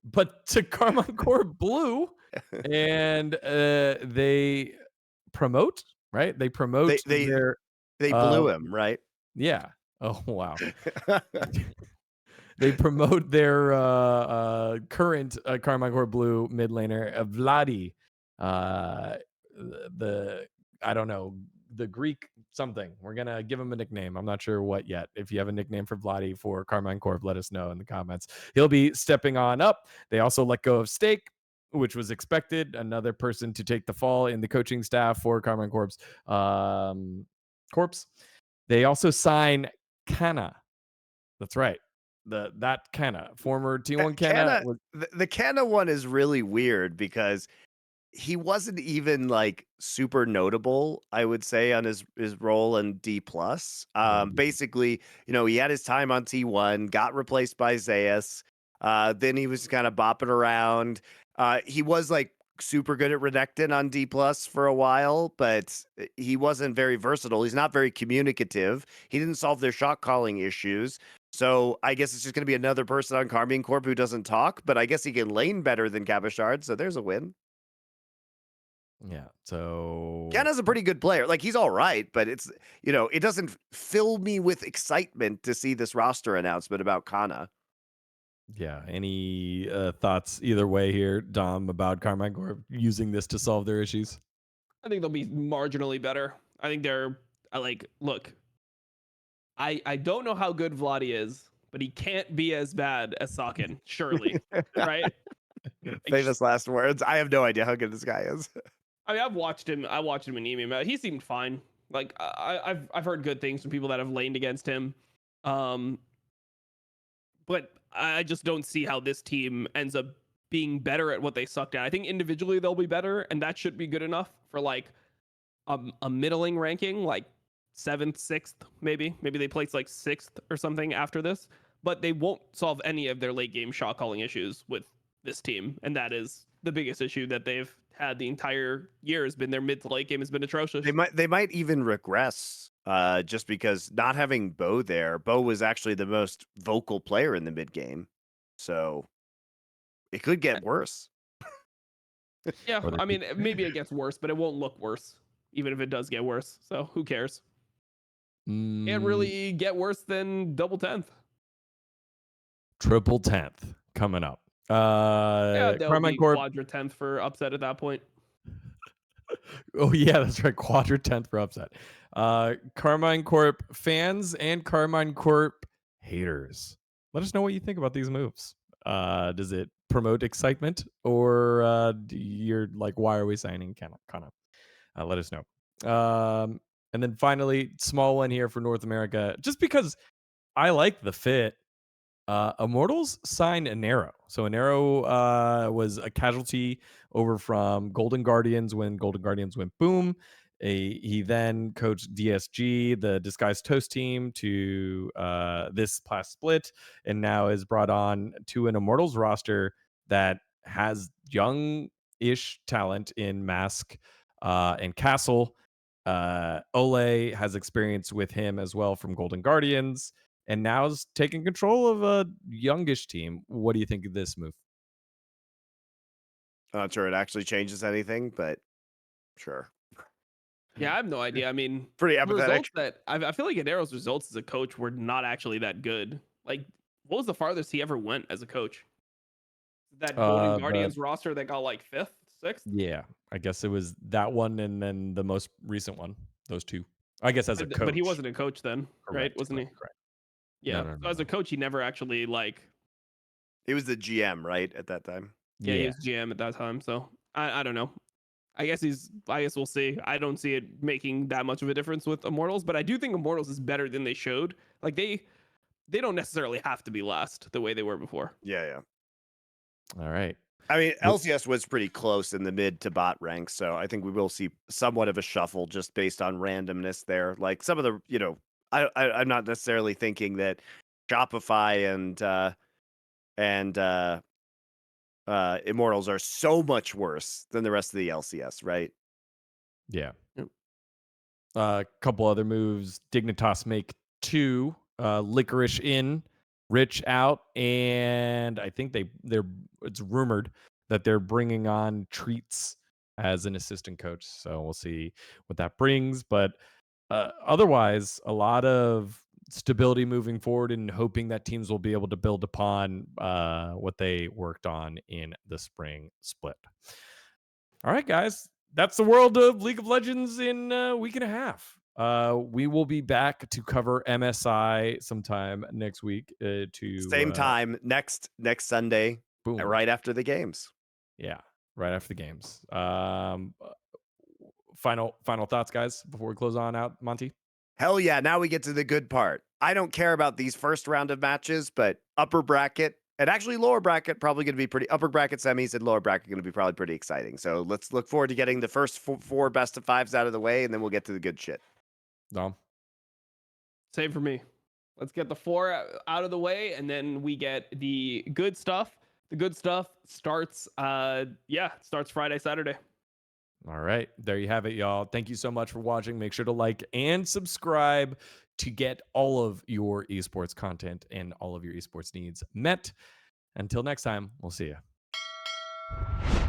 but to Carmine Corp Blue, and they promote, right? They promote they blew him, right? Yeah. Oh wow. They promote their current Carmine Corp Blue mid laner, Vladi. I don't know, the Greek something. We're gonna give him a nickname. I'm not sure what yet. If you have a nickname for Vladi for Carmine Corp, let us know in the comments. He'll be stepping on up. They also let go of Stake, which was expected. Another person to take the fall in the coaching staff for Carmine Corp's corpse. They also sign Kana. That's right. That Kana, former T1 Kana. The Kana one is really weird because he wasn't even like super notable, I would say, on his role in D+. Basically, you know, he had his time on T1, got replaced by Zeus. Then he was kind of bopping around. He was like super good at Renekton on D+ for a while, but he wasn't very versatile. He's not very communicative. He didn't solve their shot calling issues. So I guess it's just going to be another person on Carmine Corp who doesn't talk, but I guess he can lane better than Cabashard, so there's a win. Yeah, so Kana's a pretty good player. Like, he's all right, but it's, you know, it doesn't fill me with excitement to see this roster announcement about Kana. Yeah, any thoughts either way here, Dom, about Carmine Corp using this to solve their issues? I think they'll be marginally better. I think they're like, look, I don't know how good Vladi is, but he can't be as bad as Sakin, surely, right? Famous last words. I have no idea how good this guy is. I mean, I've watched him in EMEA. He seemed fine. Like I've heard good things from people that have laned against him. But I just don't see how this team ends up being better at what they sucked at. I think individually they'll be better, and that should be good enough for like a middling ranking, like 7th, 6th, maybe they place like 6th or something after this, but they won't solve any of their late game shot calling issues with this team, and that is the biggest issue that they've had the entire year. Has been their mid to late game has been atrocious. They might even regress just because not having Bo there. Bo was actually the most vocal player in the mid game, so it could get worse. Yeah, I mean, maybe it gets worse, but it won't look worse, even if it does get worse. So who cares? Can't really get worse than double 10th. Triple 10th coming up. Yeah, they'll CREMED be Corp. quadra 10th for upset at that point. Oh yeah, that's right. Quadra 10th for upset. CREMED Corp fans and CREMED Corp haters, let us know what you think about these moves. Does it promote excitement, or you're like, why are we signing kind of? Let us know. And then finally, small one here for North America, just because I like the fit. Immortals signed Inero. So Inero was a casualty over from Golden Guardians when Golden Guardians went boom. He then coached DSG, the Disguised Toast team, to this past split, and now is brought on to an Immortals roster that has young-ish talent in Mask and Castle. Ole has experience with him as well from Golden Guardians, and now is taking control of a youngish team. What do you think of this move? I'm not sure it actually changes anything, but sure. Yeah, I have no idea. I mean, Pretty the apathetic. results that I feel like Inero's results as a coach were not actually that good. Like, what was the farthest he ever went as a coach? That Golden Guardians roster that got like 5th, 6th. Yeah, I guess it was that one, and then the most recent one. Those two, I guess, as a coach. But he wasn't a coach then, right? Correct, Wasn't he? correct. Yeah. No, So as a coach, he never actually like. He was the GM, right, at that time? Yeah, he was GM at that time. So I don't know. I guess we'll see. I don't see it making that much of a difference with Immortals, but I do think Immortals is better than they showed. Like they don't necessarily have to be last the way they were before. Yeah. All right. I mean, LCS was pretty close in the mid to bot ranks, so I think we will see somewhat of a shuffle just based on randomness there. Like some of the, I'm not necessarily thinking that Shopify and Immortals are so much worse than the rest of the LCS, right? Yeah. Yep. A couple other moves. Dignitas make 2. Licorice in, Rich out, and I think it's rumored that they're bringing on Treats as an assistant coach. So we'll see what that brings. But otherwise, a lot of stability moving forward and hoping that teams will be able to build upon what they worked on in the spring split. All right, guys. That's the world of League of Legends in a week and a half. We will be back to cover MSI sometime next week. Same time next Sunday, boom, right after the games. Yeah, right after the games. Final thoughts, guys, before we close on out, Monty. Hell yeah! Now we get to the good part. I don't care about these first round of matches, but upper bracket and actually lower bracket probably going to be pretty. Upper bracket semis and lower bracket going to be probably pretty exciting. So let's look forward to getting the first 4 best of 5s out of the way, and then we'll get to the good shit. Dom. Same for me. Let's get the 4 out of the way, and then we get the good stuff. The good stuff starts starts Friday, Saturday. All right, there you have it, y'all. Thank you so much for watching. Make sure to like and subscribe to get all of your esports content and all of your esports needs met. Until next time, we'll see you.